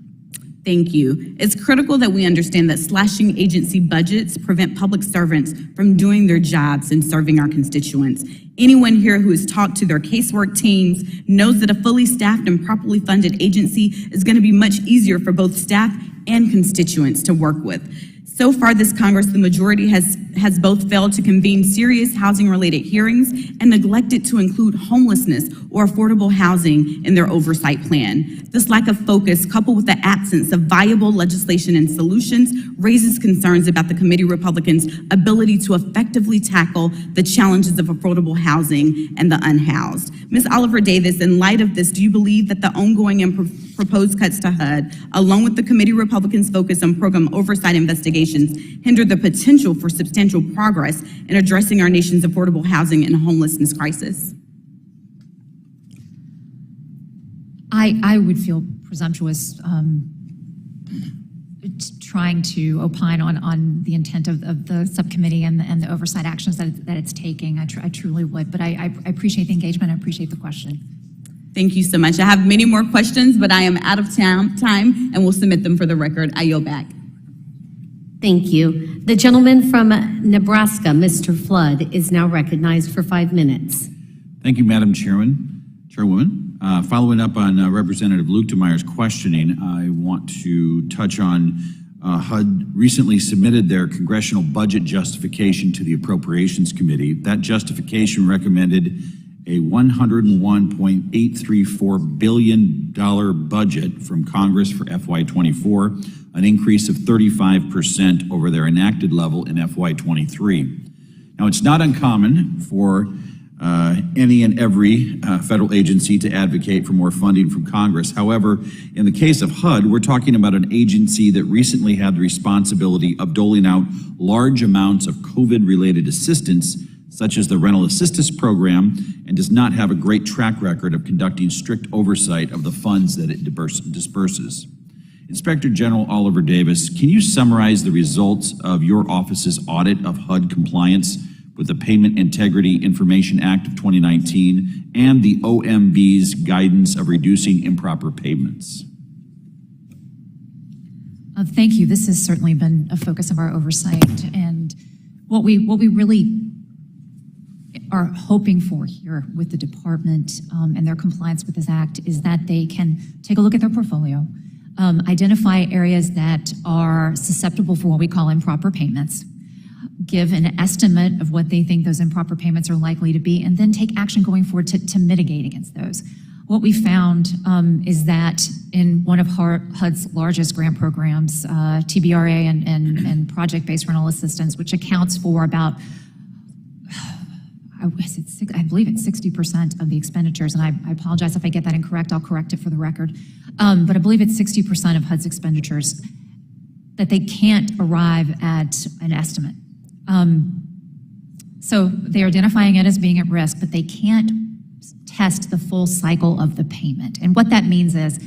Thank you. It's critical that we understand that slashing agency budgets prevent public servants from doing their jobs and serving our constituents. Anyone here who has talked to their casework teams knows that a fully staffed and properly funded agency is going to be much easier for both staff and constituents to work with. So far this Congress, the majority has both failed to convene serious housing-related hearings and neglected to include homelessness or affordable housing in their oversight plan. This lack of focus, coupled with the absence of viable legislation and solutions, raises concerns about the committee Republicans' ability to effectively tackle the challenges of affordable housing and the unhoused. Ms. Oliver Davis, in light of this, do you believe that the ongoing and proposed cuts to HUD, along with the committee Republicans' focus on program oversight investigations, hinder the potential for substantial progress in addressing our nation's affordable housing and homelessness crisis? I would feel presumptuous trying to opine on the intent of the subcommittee and the oversight actions that it's taking. I truly would, but I appreciate the engagement. I appreciate the question. Thank you so much. I have many more questions, but I am out of time and will submit them for the record. I yield back. Thank you. The gentleman from Nebraska, Mr. Flood, is now recognized for 5 minutes. Thank you, Madam Chairwoman. Following up on Representative Luchtemeyer's questioning, I want to touch on HUD recently submitted their congressional budget justification to the Appropriations Committee. That justification recommended a $101.834 billion budget from Congress for FY24, an increase of 35% over their enacted level in FY23. Now, it's not uncommon for any and every federal agency to advocate for more funding from Congress. However, in the case of HUD, we're talking about an agency that recently had the responsibility of doling out large amounts of COVID-related assistance, such as the Rental Assistance Program, and does not have a great track record of conducting strict oversight of the funds that it disperses. Inspector General Oliver Davis, can you summarize the results of your office's audit of HUD compliance with the Payment Integrity Information Act of 2019 and the OMB's guidance of reducing improper payments? Thank you. This has certainly been a focus of our oversight, and what we really are hoping for here with the department and their compliance with this act is that they can take a look at their portfolio, identify areas that are susceptible for what we call improper payments, give an estimate of what they think those improper payments are likely to be, and then take action going forward to mitigate against those. What we found is that in one of HUD's largest grant programs, TBRA and project-based rental assistance, which accounts for about, I believe it's 60% of the expenditures, and I apologize if I get that incorrect, I'll correct it for the record. But I believe it's 60% of HUD's expenditures that they can't arrive at an estimate. So they're identifying it as being at risk, but they can't test the full cycle of the payment. And what that means is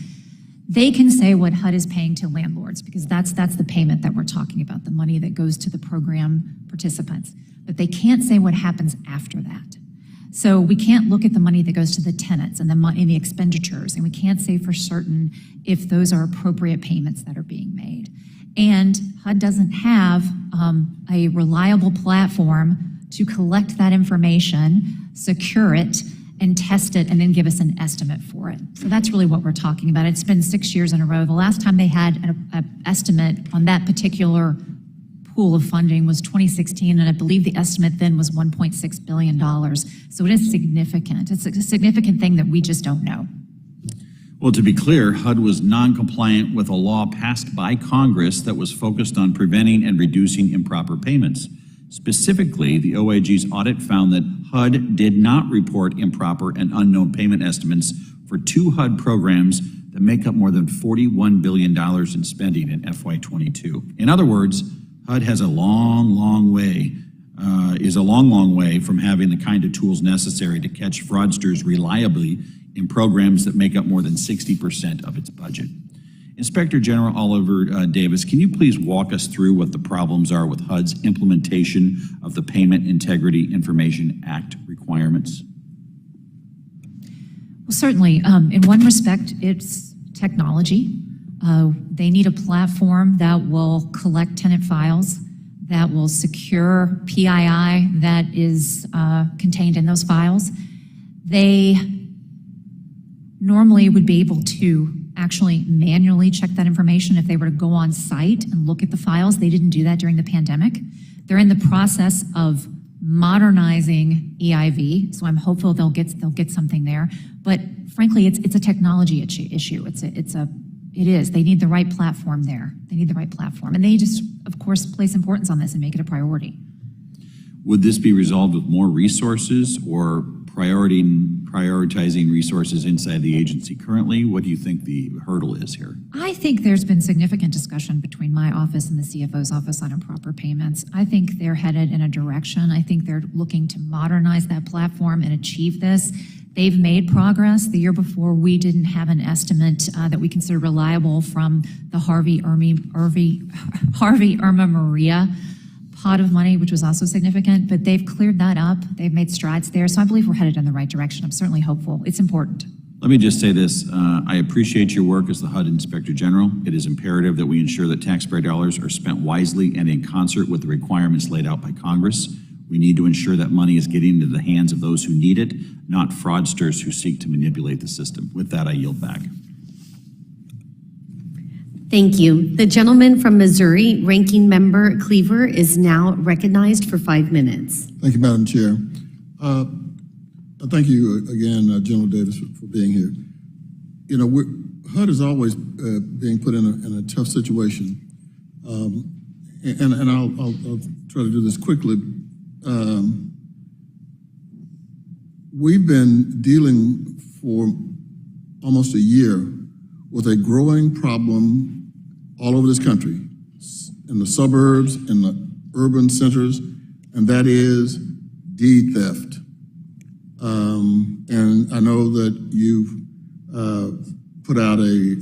they can say what HUD is paying to landlords, because that's the payment that we're talking about, the money that goes to the program participants. But they can't say what happens after that. So we can't look at the money that goes to the tenants and the money and the expenditures, and we can't say for certain if those are appropriate payments that are being made. And HUD doesn't have a reliable platform to collect that information, secure it, and test it, and then give us an estimate for it. So that's really what we're talking about. It's been 6 years in a row. The last time they had an estimate on that particular pool of funding was 2016, and I believe the estimate then was $1.6 billion. So it is significant. It's a significant thing that we just don't know. Well, to be clear, HUD was non-compliant with a law passed by Congress that was focused on preventing and reducing improper payments. Specifically, the OIG's audit found that HUD did not report improper and unknown payment estimates for 2 HUD programs that make up more than $41 billion in spending in FY22. In other words, HUD has a long way from having the kind of tools necessary to catch fraudsters reliably in programs that make up more than 60% of its budget. Inspector General Oliver Davis, can you please walk us through what the problems are with HUD's implementation of the Payment Integrity Information Act requirements? Well, certainly. In one respect, it's technology. They need a platform that will collect tenant files, that will secure PII that is contained in those files. They normally would be able to actually manually check that information if they were to go on site and look at the files. They didn't do that during the pandemic. They're in the process of modernizing EIV, so I'm hopeful they'll get something there. But frankly, it's a technology issue. It is. They need the right platform there. They need the right platform, and they just, of course, place importance on this and make it a priority. Would this be resolved with more resources or prioritizing resources inside the agency currently? What do you think the hurdle is here? I think there's been significant discussion between my office and the CFO's office on improper payments. I think they're headed in a direction. I think they're looking to modernize that platform and achieve this. They've made progress. The year before, we didn't have an estimate that we consider reliable from the Harvey Irma Maria pot of money, which was also significant, but they've cleared that up. They've made strides there. So I believe we're headed in the right direction. I'm certainly hopeful. It's important. Let me just say this. I appreciate your work as the HUD Inspector General. It is imperative that we ensure that taxpayer dollars are spent wisely and in concert with the requirements laid out by Congress. We need to ensure that money is getting into the hands of those who need it, not fraudsters who seek to manipulate the system. With that, I yield back. Thank you. The gentleman from Missouri, Ranking Member Cleaver, is now recognized for 5 minutes. Thank you, Madam Chair. Thank you again, General Davis, for being here. You know, HUD is always being put in a tough situation, and I'll try to do this quickly. We've been dealing for almost a year with a growing problem all over this country, in the suburbs, in the urban centers, and that is deed theft. And I know that you've put out a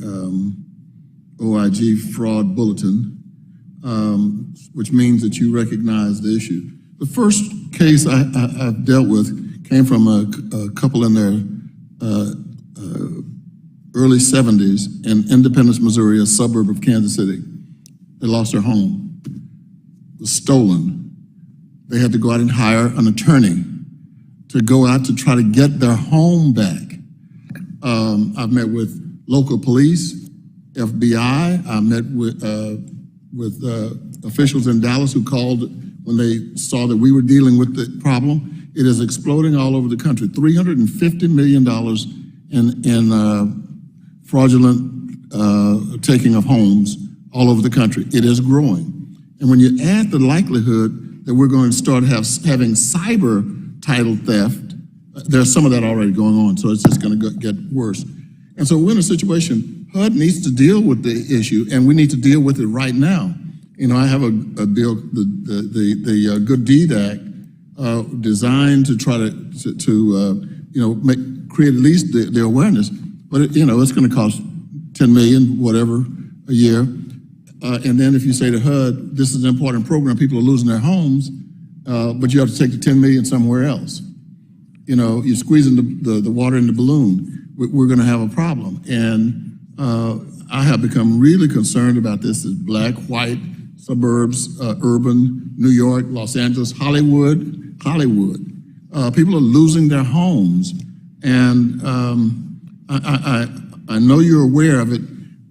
OIG fraud bulletin, which means that you recognize the issue. The first case I've dealt with came from a couple in their early 70s in Independence, Missouri, a suburb of Kansas City. They lost their home. It was stolen. They had to go out and hire an attorney to go out to try to get their home back. I've met with local police, FBI. I met with officials in Dallas who called when they saw that we were dealing with the problem. It is exploding all over the country. $350 million in fraudulent taking of homes all over the country. It is growing. And when you add the likelihood that we're going to start having cyber title theft. There's some of that already going on, so it's just going to get worse. And so we're in a situation, HUD needs to deal with the issue, and we need to deal with it right now. I have a bill, the Good Deed Act, designed to try to create at least the awareness, but it's going to cost $10 million, whatever, a year. And then if you say to HUD, this is an important program, people are losing their homes, but you have to take the $10 million somewhere else. You're squeezing the water in the balloon. We're going to have a problem. And I have become really concerned about this as black, white, suburbs, urban, New York, Los Angeles, Hollywood. People are losing their homes. And I know you're aware of it,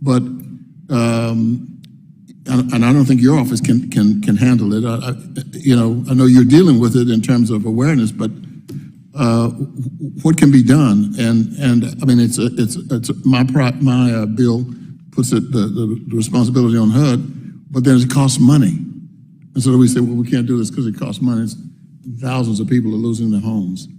but and I don't think your office can handle it. I know you're dealing with it in terms of awareness, but what can be done? And I mean, it's my bill puts the responsibility on HUD, but then it costs money. And so we say, well, we can't do this because it costs money. Thousands of people are losing their homes.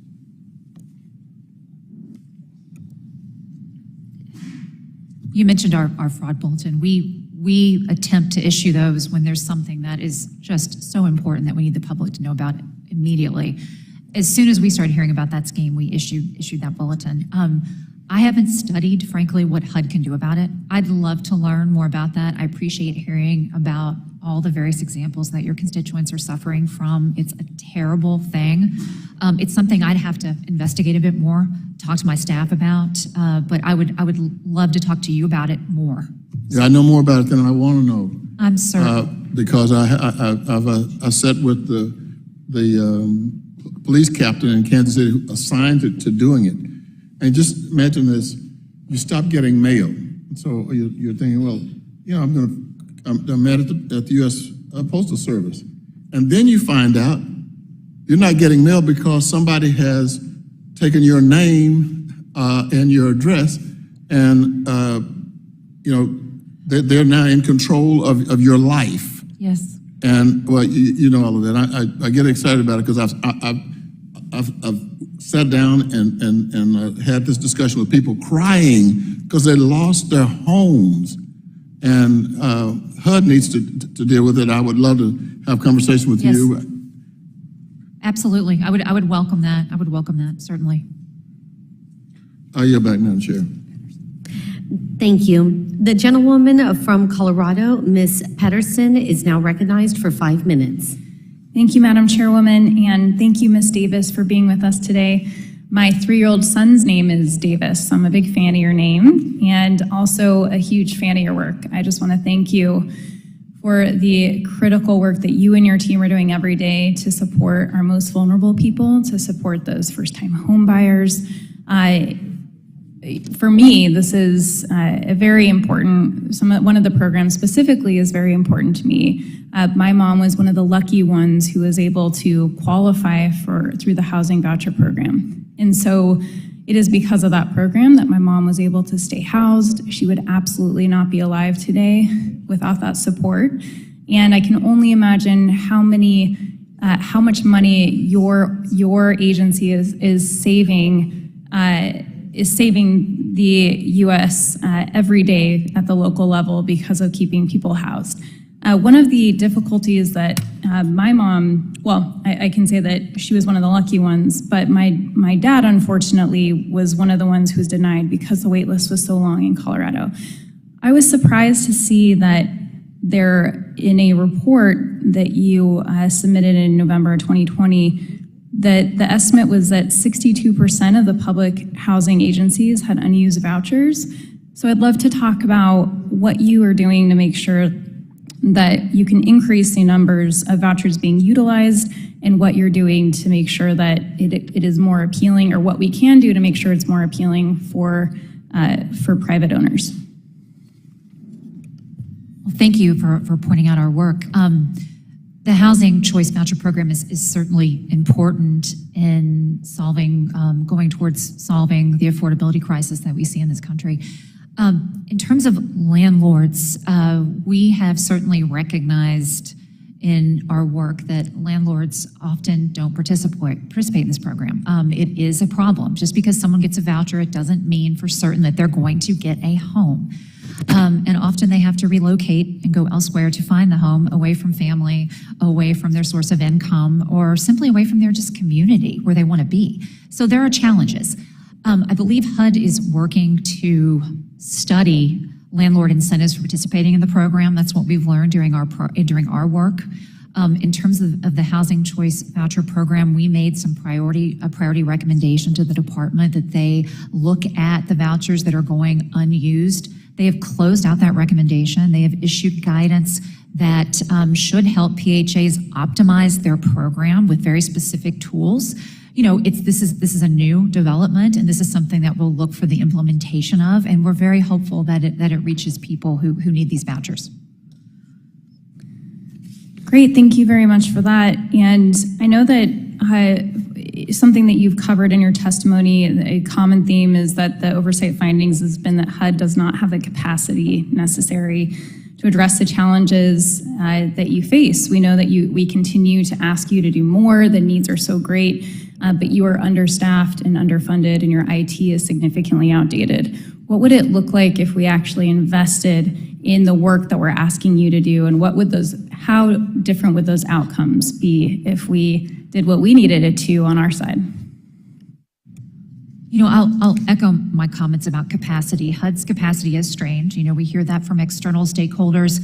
You mentioned our fraud bulletin. We attempt to issue those when there's something that is just so important that we need the public to know about it immediately. As soon as we started hearing about that scheme, we issued that bulletin. I haven't studied, frankly, what HUD can do about it. I'd love to learn more about that. I appreciate hearing about all the various examples that your constituents are suffering from. It's a terrible thing. It's something I'd have to investigate a bit more, talk to my staff about, but I would love to talk to you about it more. Yeah, I know more about it than I want to know. I'm sorry. Because I sat with the police captain in Kansas City who assigned to doing it. And just imagine this, you stop getting mail. So you're thinking, well, I'm mad at the U.S. Postal Service. And then you find out you're not getting mail because somebody has taken your name and your address, and they're now in control of your life. Yes. And well, you know all of that. I get excited about it because I've sat down and had this discussion with people crying because they lost their homes, and HUD needs to deal with it. I would love to have a conversation with you. Absolutely. I would welcome that. I would welcome that, certainly. I yield back, Madam Chair. Thank you. The gentlewoman from Colorado, Ms. Pedersen, is now recognized for 5 minutes. Thank you, Madam Chairwoman, and thank you, Ms. Davis, for being with us today. My 3-year-old son's name is Davis. I'm a big fan of your name and also a huge fan of your work. I just want to thank you for the critical work that you and your team are doing every day to support our most vulnerable people, to support those first-time home buyers. For me, this is a very important, one of the programs specifically is very important to me. My mom was one of the lucky ones who was able to qualify through the housing voucher program. And so it is because of that program that my mom was able to stay housed. She would absolutely not be alive today without that support. And I can only imagine how much money your agency is saving the U.S. Every day at the local level because of keeping people housed. One of the difficulties that my mom, well, I can say that she was one of the lucky ones, but my dad, unfortunately, was one of the ones who was denied because the wait list was so long in Colorado. I was surprised to see that there, in a report that you submitted in November 2020, that the estimate was that 62% of the public housing agencies had unused vouchers. So I'd love to talk about what you are doing to make sure that you can increase the numbers of vouchers being utilized and what you're doing to make sure that it is more appealing, or what we can do to make sure it's more appealing for private owners. Well, thank you for pointing out our work. The Housing Choice Voucher Program is certainly important in going towards solving the affordability crisis that we see in this country. In terms of landlords, we have certainly recognized in our work that landlords often don't participate in this program. It is a problem. Just because someone gets a voucher, it doesn't mean for certain that they're going to get a home. And often they have to relocate and go elsewhere to find the home, away from family, away from their source of income, or simply away from their just community where they want to be. So there are challenges. I believe HUD is working to study landlord incentives for participating in the program. That's what we've learned during our work. In terms of the Housing Choice Voucher Program, we made a priority recommendation to the department that they look at the vouchers that are going unused. They have closed out that recommendation. They have issued guidance that should help PHAs optimize their program with very specific tools. You know, this is a new development, and this is something that we'll look for the implementation of, and we're very hopeful that it reaches people who need these vouchers. Great, thank you very much for that. And I know that something that you've covered in your testimony, a common theme is that the oversight findings has been that HUD does not have the capacity necessary to address the challenges that you face. We know that we continue to ask you to do more. The needs are so great, but you are understaffed and underfunded, and your IT is significantly outdated. What would it look like if we actually invested in the work that we're asking you to do, and how different would those outcomes be if we did what we needed it to on our side? You know, I'll echo my comments about capacity. HUD's capacity is strained. You know, we hear that from external stakeholders,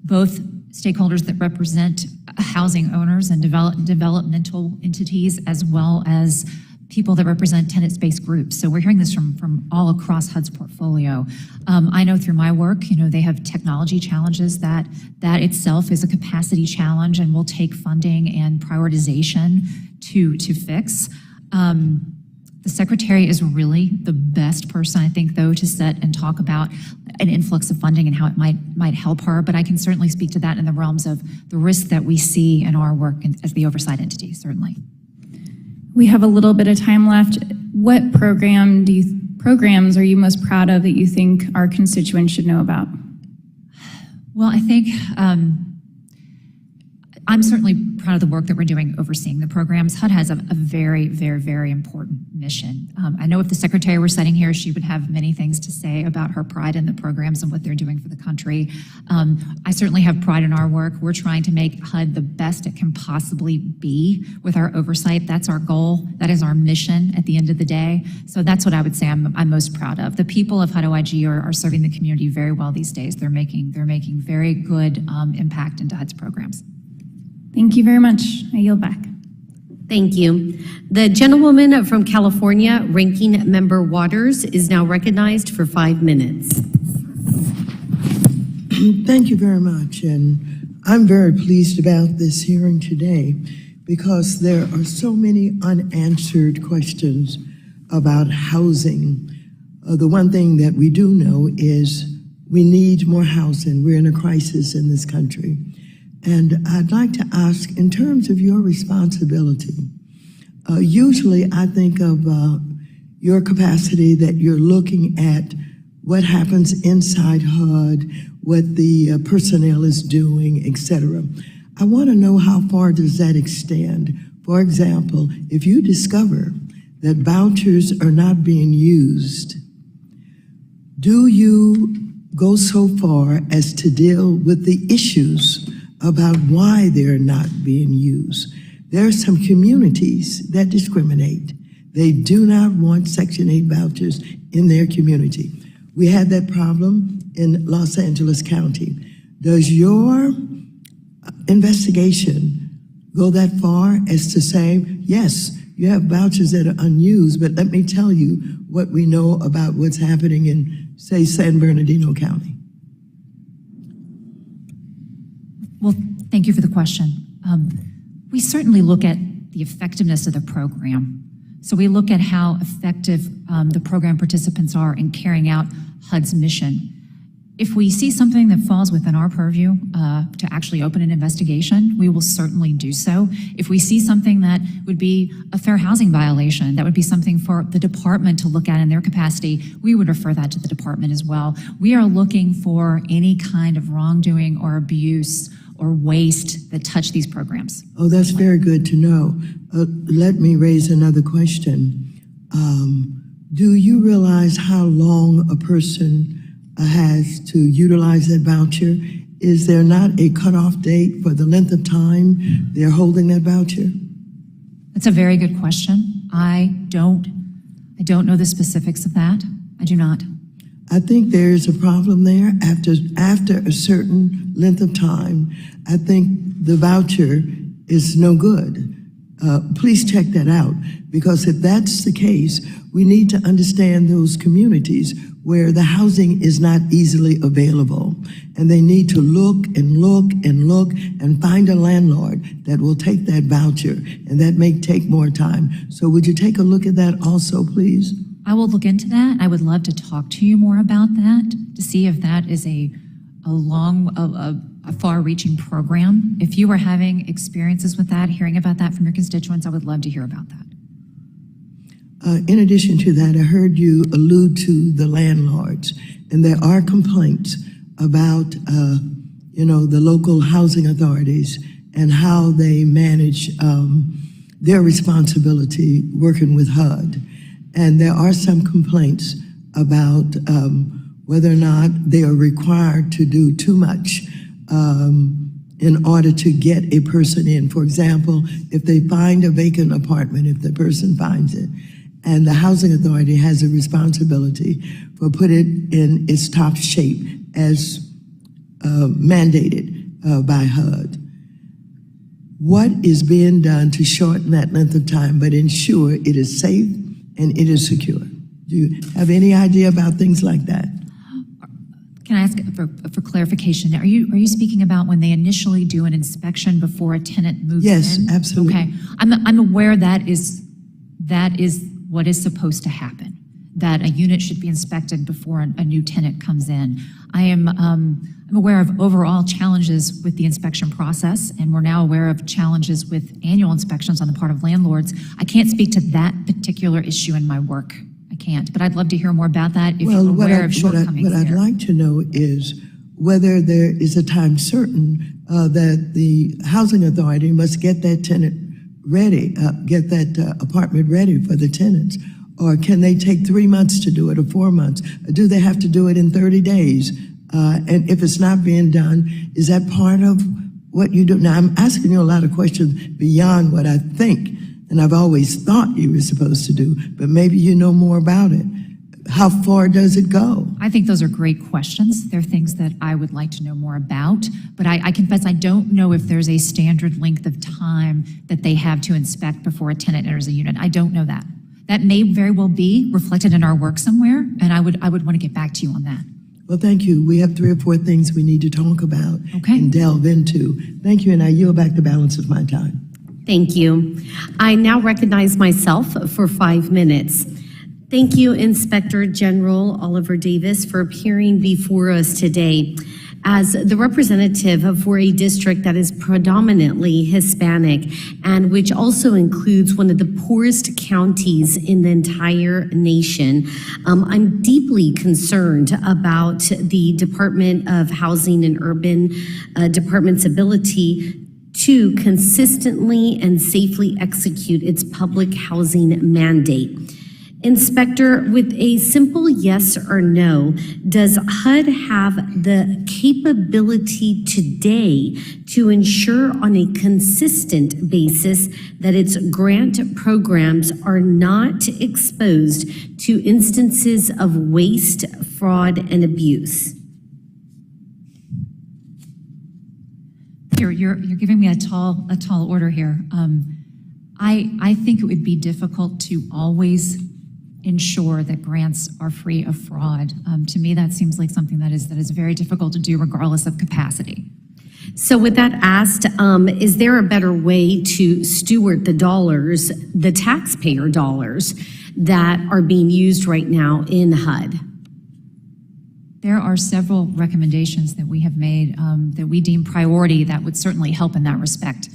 both stakeholders that represent housing owners and developmental entities, as well as people that represent tenant-based groups. So we're hearing this from all across HUD's portfolio. I know through my work, you know, they have technology challenges that itself is a capacity challenge, and will take funding and prioritization to fix. The secretary is really the best person, I think, though, to set and talk about an influx of funding and how it might help her. But I can certainly speak to that in the realms of the risk that we see in our work as the oversight entity, certainly. We have a little bit of time left. What programs are you most proud of that you think our constituents should know about? Well, I think I'm certainly proud of the work that we're doing overseeing the programs. HUD has a very, very, very important mission. I know if the secretary were sitting here, she would have many things to say about her pride in the programs and what they're doing for the country. I certainly have pride in our work. We're trying to make HUD the best it can possibly be with our oversight. That's our goal. That is our mission at the end of the day. So that's what I would say I'm most proud of. The people of HUD OIG are serving the community very well these days. They're making very good impact into HUD's programs. Thank you very much. I yield back. Thank you. The gentlewoman from California, Ranking Member Waters, is now recognized for 5 minutes. Thank you very much. And I'm very pleased about this hearing today because there are so many unanswered questions about housing. The one thing that we do know is we need more housing. We're in a crisis in this country. And I'd like to ask, in terms of your responsibility, usually I think of your capacity that you're looking at what happens inside HUD, what the personnel is doing, et cetera. I want to know, how far does that extend? For example, if you discover that vouchers are not being used, do you go so far as to deal with the issues about why they're not being used? There are some communities that discriminate. They do not want Section 8 vouchers in their community. We had that problem in Los Angeles County. Does your investigation go that far as to say, yes, you have vouchers that are unused, but let me tell you what we know about what's happening in, say, San Bernardino County? Well, thank you for the question. We certainly look at the effectiveness of the program. So we look at how effective the program participants are in carrying out HUD's mission. If we see something that falls within our purview to actually open an investigation, we will certainly do so. If we see something that would be a fair housing violation, that would be something for the department to look at in their capacity, we would refer that to the department as well. We are looking for any kind of wrongdoing or abuse or waste that touch these programs. Oh, that's very good to know. Let me raise another question. Do you realize how long a person has to utilize that voucher? Is there not a cutoff date for the length of time they're holding that voucher? That's a very good question. I don't know the specifics of that. I do not. I think there is a problem there. After a certain length of time, I think the voucher is no good. Please check that out, because if that's the case, we need to understand those communities where the housing is not easily available, and they need to look and look and look and find a landlord that will take that voucher, and that may take more time. So would you take a look at that also, please? I will look into that. I would love to talk to you more about that, to see if that is a far-reaching program. If you were having experiences with that, hearing about that from your constituents, I would love to hear about that. In addition to that, I heard you allude to the landlords, and there are complaints about, the local housing authorities and how they manage their responsibility working with HUD. And there are some complaints about whether or not they are required to do too much in order to get a person in. For example, if they find a vacant apartment, if the person finds it, and the housing authority has a responsibility for put it in its top shape as mandated by HUD. What is being done to shorten that length of time but ensure it is safe and it is secure? Do you have any idea about things like that? Can I ask for clarification? Are you speaking about when they initially do an inspection before a tenant moves in? Yes, absolutely. Okay, I'm aware that is what is supposed to happen, that a unit should be inspected before a new tenant comes in. I'm aware of overall challenges with the inspection process, and we're now aware of challenges with annual inspections on the part of landlords. I can't speak to that particular issue in my work. I can't, but I'd love to hear more about that if you're aware of shortcomings What I'd there. like to know is whether there is a time certain that the housing authority must get that tenant ready, get that apartment ready for the tenants, or can they take 3 months to do it, or 4 months? Or do they have to do it in 30 days? And if it's not being done, is that part of what you do? Now, I'm asking you a lot of questions beyond what I think, and I've always thought you were supposed to do, but maybe you know more about it. How far does it go? I think those are great questions. They're things that I would like to know more about, but I confess I don't know if there's a standard length of time that they have to inspect before a tenant enters a unit. I don't know that. That may very well be reflected in our work somewhere, and I would want to get back to you on that. Well, thank you. We have 3 or 4 things we need to talk about and delve into. Thank you, and I yield back the balance of my time. Thank you. I now recognize myself for 5 minutes. Thank you, Inspector General Oliver Davis, for appearing before us today. As the representative for a district that is predominantly Hispanic and which also includes one of the poorest counties in the entire nation, I'm deeply concerned about the Department of Housing and Urban Department's ability to consistently and safely execute its public housing mandate. Inspector, with a simple yes or no, does HUD have the capability today to ensure on a consistent basis that its grant programs are not exposed to instances of waste, fraud, and abuse? You're giving me a tall order here. I think it would be difficult to always ensure that grants are free of fraud. To me, that seems like something that is very difficult to do regardless of capacity. So with that asked, is there a better way to steward the dollars, the taxpayer dollars, that are being used right now in HUD? There are several recommendations that we have made that we deem priority that would certainly help in that respect.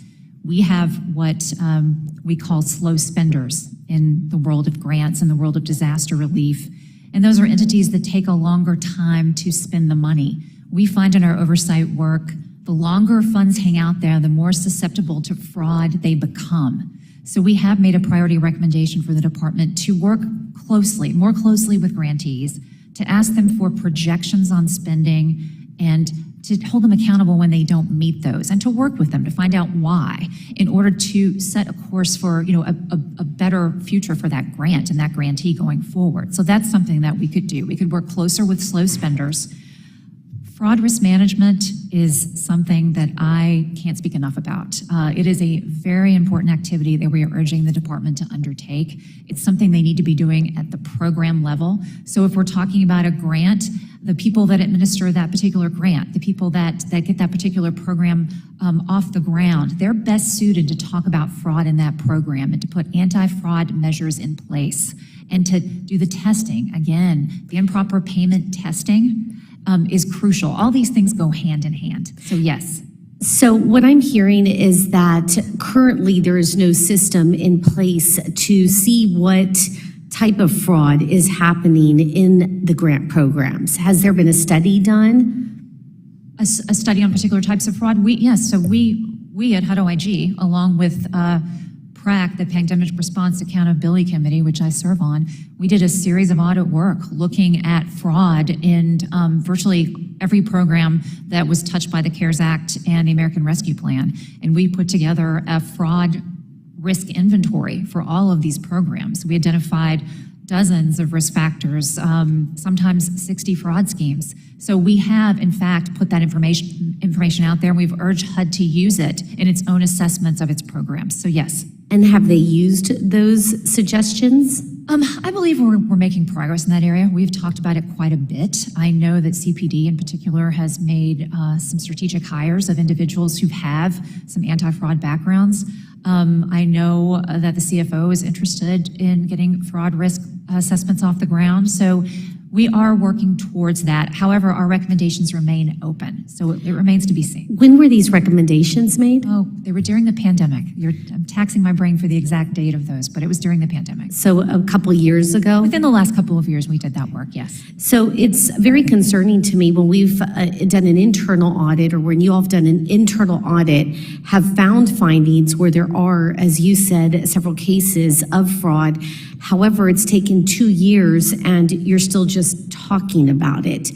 We have what we call slow spenders in the world of grants and the world of disaster relief. And those are entities that take a longer time to spend the money. We find in our oversight work The longer funds hang out there, the more susceptible to fraud they become. So we have made a priority recommendation for the department to work closely, more closely with grantees, to ask them for projections on spending and to hold them accountable when they don't meet those, and to work with them to find out why, in order to set a course for, you know, a better future for that grant and that grantee going forward. So that's something that we could do. We could work closer with slow spenders. Fraud risk management is something that I can't speak enough about. It is a very important activity that we are urging the department to undertake. It's something they need to be doing at the program level. So if we're talking about a grant, the people that administer that particular grant, the people that get that particular program off the ground, they're best suited to talk about fraud in that program and to put anti-fraud measures in place and to do the testing. Again, the improper payment testing is crucial. All these things go hand in hand. So yes. So what I'm hearing is that currently there is no system in place to see what type of fraud is happening in the grant programs. Has there been a study done? A study on particular types of fraud? Yes. So we at HUD OIG, along with PRAC, the Pandemic Response Accountability Committee, which I serve on, we did a series of audit work looking at fraud in virtually every program that was touched by the CARES Act and the American Rescue Plan. And we put together a fraud risk inventory for all of these programs. We identified dozens of risk factors, sometimes 60 fraud schemes. So we have, in fact, put that information out there, and we've urged HUD to use it in its own assessments of its programs. So yes. And have they used those suggestions? I believe we're making progress in that area. We've talked about it quite a bit. I know that CPD in particular has made some strategic hires of individuals who have some anti-fraud backgrounds. I know that the CFO is interested in getting fraud risk assessments off the ground. So we are working towards that. However, our recommendations remain open. So it remains to be seen. When were these recommendations made? Oh, they were during the pandemic. I'm taxing my brain for the exact date of those, but it was during the pandemic. So a couple years ago? Within the last couple of years, we did that work, yes. So it's very concerning to me when we've done an internal audit, or when you all have done an internal audit, have found findings where there are, as you said, several cases of fraud. However, it's taken 2 years and you're still just talking about it.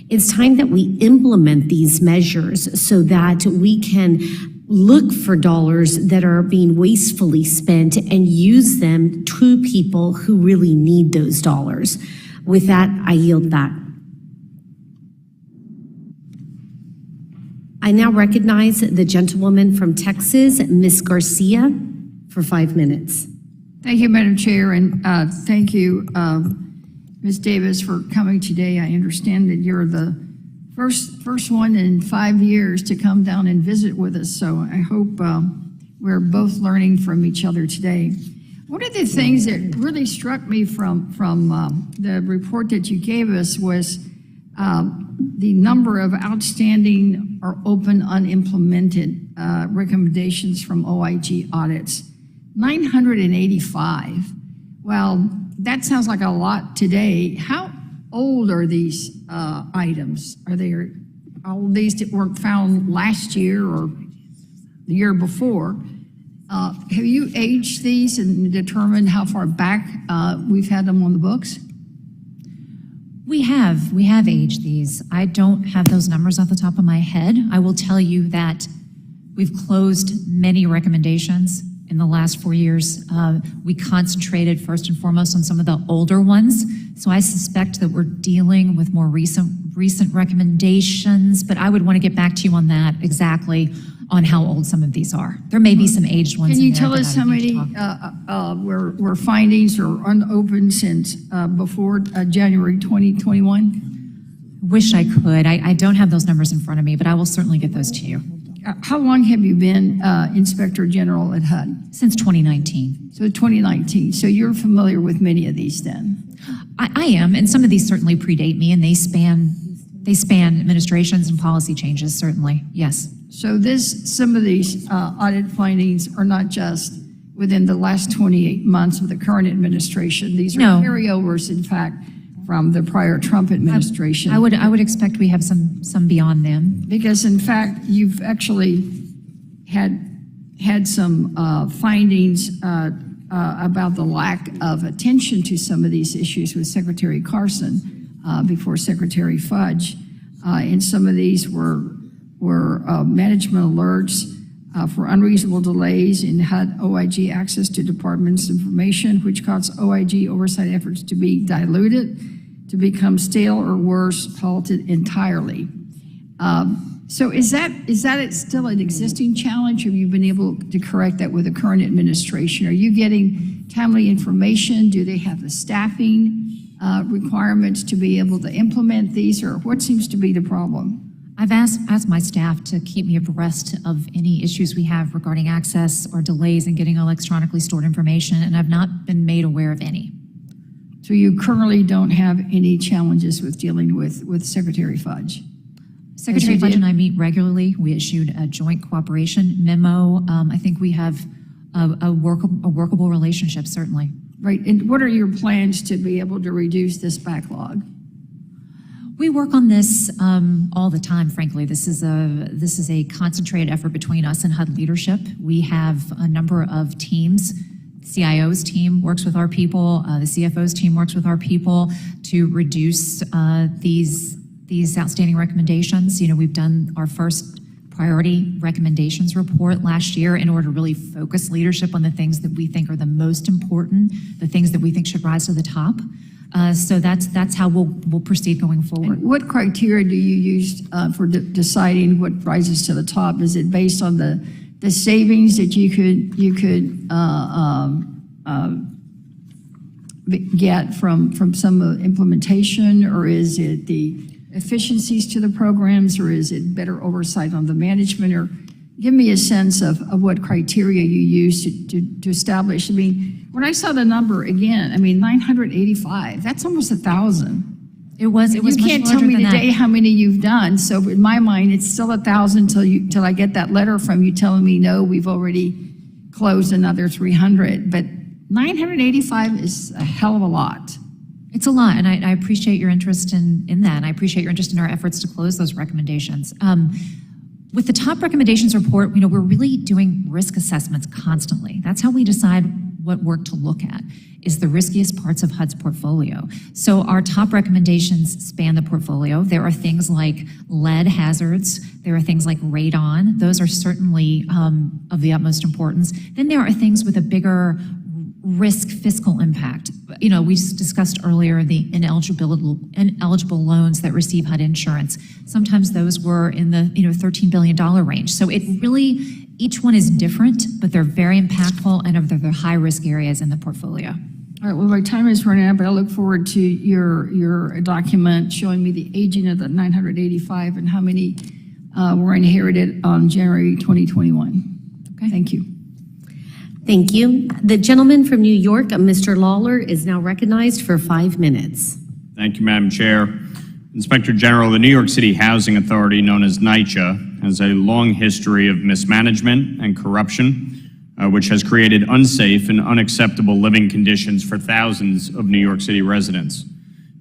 It's time that we implement these measures so that we can look for dollars that are being wastefully spent and use them to people who really need those dollars. With that, I yield back. I now recognize the gentlewoman from Texas, Ms. Garcia, for 5 minutes. Thank you, Madam Chair, and thank you, Ms. Davis, for coming today. I understand that you're the first one in 5 years to come down and visit with us, so I hope we're both learning from each other today. One of the things that really struck me from the report that you gave us was the number of outstanding or open unimplemented recommendations from OIG audits. 985. Well, that sounds like a lot today. How old are these items? Are they all these that weren't found last year or the year before? Have you aged these and determined how far back we've had them on the books? We have aged these. I don't have those numbers off the top of my head. I will tell you that we've closed many recommendations in the last 4 years. We concentrated first and foremost on some of the older ones. So I suspect that we're dealing with more recent recommendations, but I would want to get back to you on that exactly on how old some of these are. There may be some aged ones. Can you tell us how many were findings or unopened since before January 2021? Wish I could. I don't have those numbers in front of me, but I will certainly get those to you. How long have you been Inspector General at HUD? Since 2019. So 2019. So you're familiar with many of these then? I am, and some of these certainly predate me, and they span administrations and policy changes, certainly, yes. So some of these audit findings are not just within the last 28 months of the current administration. These are carryovers, in fact, from the prior Trump administration. I would expect we have some beyond them. Because in fact, you've actually had some findings about the lack of attention to some of these issues with Secretary Carson before Secretary Fudge. And some of these were management alerts for unreasonable delays in HUD OIG access to department's information, which caused OIG oversight efforts to be diluted, to become stale or worse, halted entirely. So is that still an existing challenge? Have you been able to correct that with the current administration? Are you getting timely information? Do they have the staffing requirements to be able to implement these, or what seems to be the problem? I've asked my staff to keep me abreast of any issues we have regarding access or delays in getting electronically stored information, and I've not been made aware of any. So you currently don't have any challenges with dealing with Secretary Fudge? Secretary Fudge and I meet regularly. We issued a joint cooperation memo. I think we have a workable relationship, certainly. Right, and what are your plans to be able to reduce this backlog? We work on this all the time, frankly. This is a concentrated effort between us and HUD leadership. We have a number of teams. The CIO's team works with our people. The CFO's team works with our people to reduce these outstanding recommendations. You know, we've done our first priority recommendations report last year in order to really focus leadership on the things that we think are the most important, the things that we think should rise to the top. So that's how we'll proceed going forward. And what criteria do you use for deciding what rises to the top? Is it based on the savings that you could get from some implementation, or is it the efficiencies to the programs, or is it better oversight on the management? Or give me a sense of what criteria you use to establish. I mean, when I saw the number again, I mean, 985, that's almost 1,000. It was You much can't tell larger me than that. today how many you've done. So in my mind, it's still 1,000 till I get that letter from you telling me, no, we've already closed another 300. But 985 is a hell of a lot. It's a lot, and I appreciate your interest in that, and I appreciate your interest in our efforts to close those recommendations. With the top recommendations report, you know, we're really doing risk assessments constantly. That's how we decide what work to look at, is the riskiest parts of HUD's portfolio. So our top recommendations span the portfolio. There are things like lead hazards. There are things like radon. Those are certainly of the utmost importance. Then there are things with a bigger risk fiscal impact. You know, we discussed earlier the ineligible loans that receive HUD insurance. Sometimes those were in the $13 billion range. So it really, each one is different, but they're very impactful and of the high risk areas in the portfolio. All right, well, my time is running out, but I look forward to your document showing me the aging of the 985 and how many were inherited on January 2021. Okay. Thank you. Thank you. The gentleman from New York, Mr. Lawler, is now recognized for 5 minutes. Thank you, Madam Chair. Inspector General, the New York City Housing Authority, known as NYCHA, has a long history of mismanagement and corruption, which has created unsafe and unacceptable living conditions for thousands of New York City residents.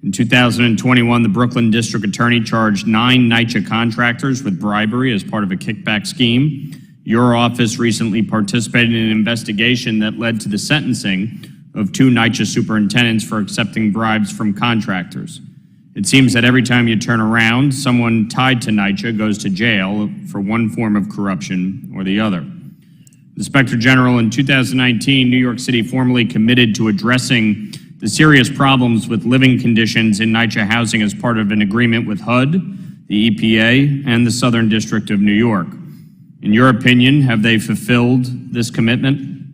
In 2021, the Brooklyn District Attorney charged 9 NYCHA contractors with bribery as part of a kickback scheme. Your office recently participated in an investigation that led to the sentencing of 2 NYCHA superintendents for accepting bribes from contractors. It seems that every time you turn around, someone tied to NYCHA goes to jail for one form of corruption or the other. Inspector General, in 2019, New York City formally committed to addressing the serious problems with living conditions in NYCHA housing as part of an agreement with HUD, the EPA, and the Southern District of New York. In your opinion, have they fulfilled this commitment?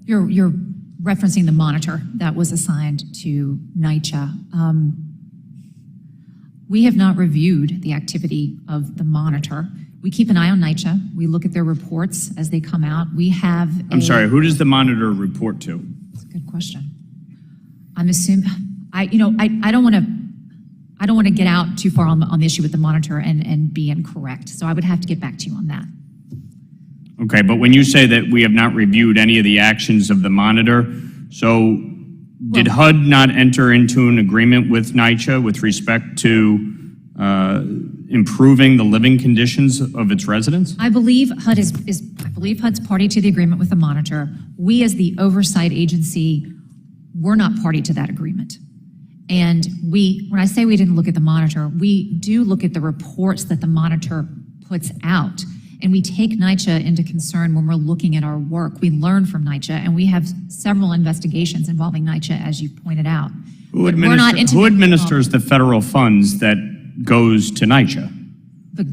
You're referencing the monitor that was assigned to NYCHA. We have not reviewed the activity of the monitor. We keep an eye on NYCHA. We look at their reports as they come out. We have I'm sorry, who does the monitor report to? That's a good question. I'm assuming, I don't want to get out too far on the issue with the monitor and be incorrect. So I would have to get back to you on that. Okay, but when you say that we have not reviewed any of the actions of the monitor, so did HUD not enter into an agreement with NYCHA with respect to improving the living conditions of its residents? I believe HUD's party to the agreement with the monitor. We, as the oversight agency, we're not party to that agreement. And when I say we didn't look at the monitor, we do look at the reports that the monitor puts out. And we take NYCHA into concern when we're looking at our work. We learn from NYCHA, and we have several investigations involving NYCHA, as you pointed out. Who administers the federal funds that goes to NYCHA? The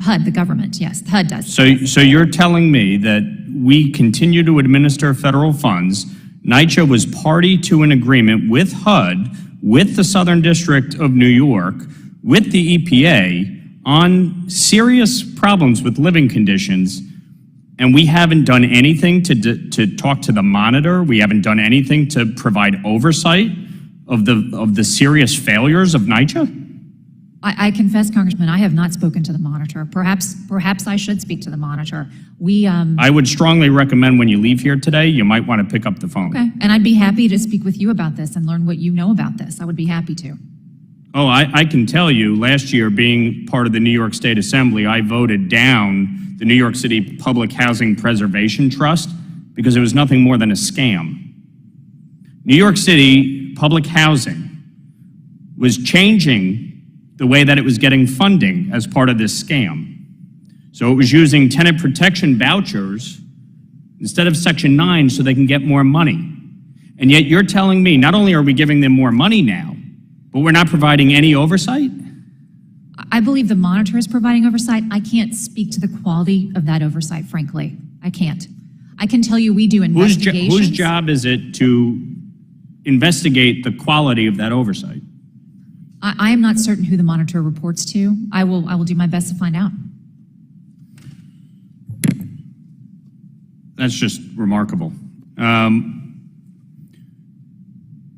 HUD, the government, yes, HUD does. So you're telling me that we continue to administer federal funds. NYCHA was party to an agreement with HUD, with the Southern District of New York, with the EPA on serious problems with living conditions, and we haven't done anything to talk to the monitor. We haven't done anything to provide oversight of the serious failures of NYCHA? I confess, Congressman, I have not spoken to the monitor. Perhaps I should speak to the monitor. I would strongly recommend when you leave here today, you might want to pick up the phone. Okay, and I'd be happy to speak with you about this and learn what you know about this. I would be happy to. Oh, I can tell you, last year, being part of the New York State Assembly, I voted down the New York City Public Housing Preservation Trust because it was nothing more than a scam. New York City Public Housing was changing the way that it was getting funding as part of this scam. So it was using tenant protection vouchers instead of Section 9 so they can get more money. And yet you're telling me not only are we giving them more money now, but we're not providing any oversight? I believe the monitor is providing oversight. I can't speak to the quality of that oversight, frankly. I can't. I can tell you we do investigations. Whose job is it to investigate the quality of that oversight? I am not certain who the monitor reports to. I will do my best to find out. That's just remarkable.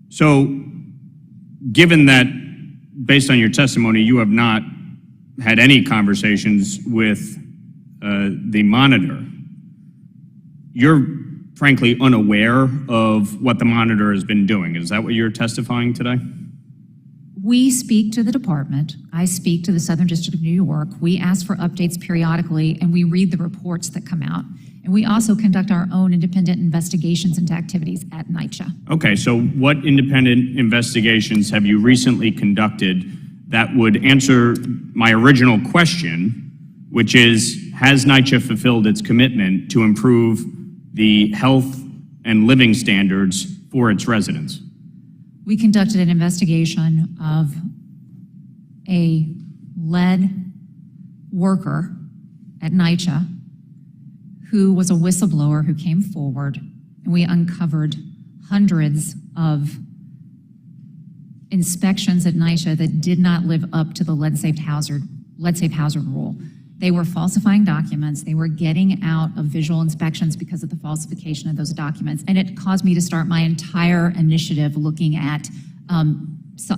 So, given that, based on your testimony, you have not had any conversations with the monitor, you're frankly unaware of what the monitor has been doing. Is that what you're testifying today? We speak to the department. I speak to the Southern District of New York. We ask for updates periodically, and we read the reports that come out. And we also conduct our own independent investigations into activities at NYCHA. Okay, so what independent investigations have you recently conducted that would answer my original question, which is, has NYCHA fulfilled its commitment to improve the health and living standards for its residents? We conducted an investigation of a lead worker at NYCHA who was a whistleblower who came forward, and we uncovered hundreds of inspections at NYCHA that did not live up to the lead-safe hazard rule. They were falsifying documents. They were getting out of visual inspections because of the falsification of those documents. And it caused me to start my entire initiative looking at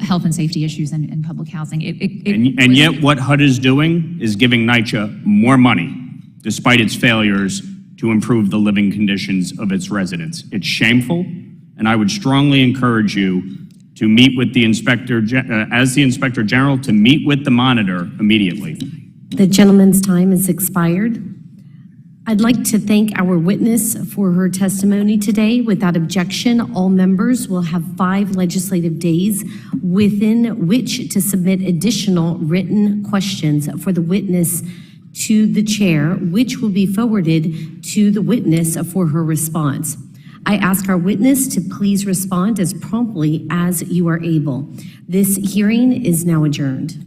health and safety issues in public housing. And yet what HUD is doing is giving NYCHA more money, despite its failures to improve the living conditions of its residents. It's shameful, and I would strongly encourage you to meet with the as the Inspector General, to meet with the monitor immediately. The gentleman's time has expired. I'd like to thank our witness for her testimony today. Without objection, all members will have 5 legislative days within which to submit additional written questions for the witness to the chair, which will be forwarded to the witness for her response. I ask our witness to please respond as promptly as you are able. This hearing is now adjourned.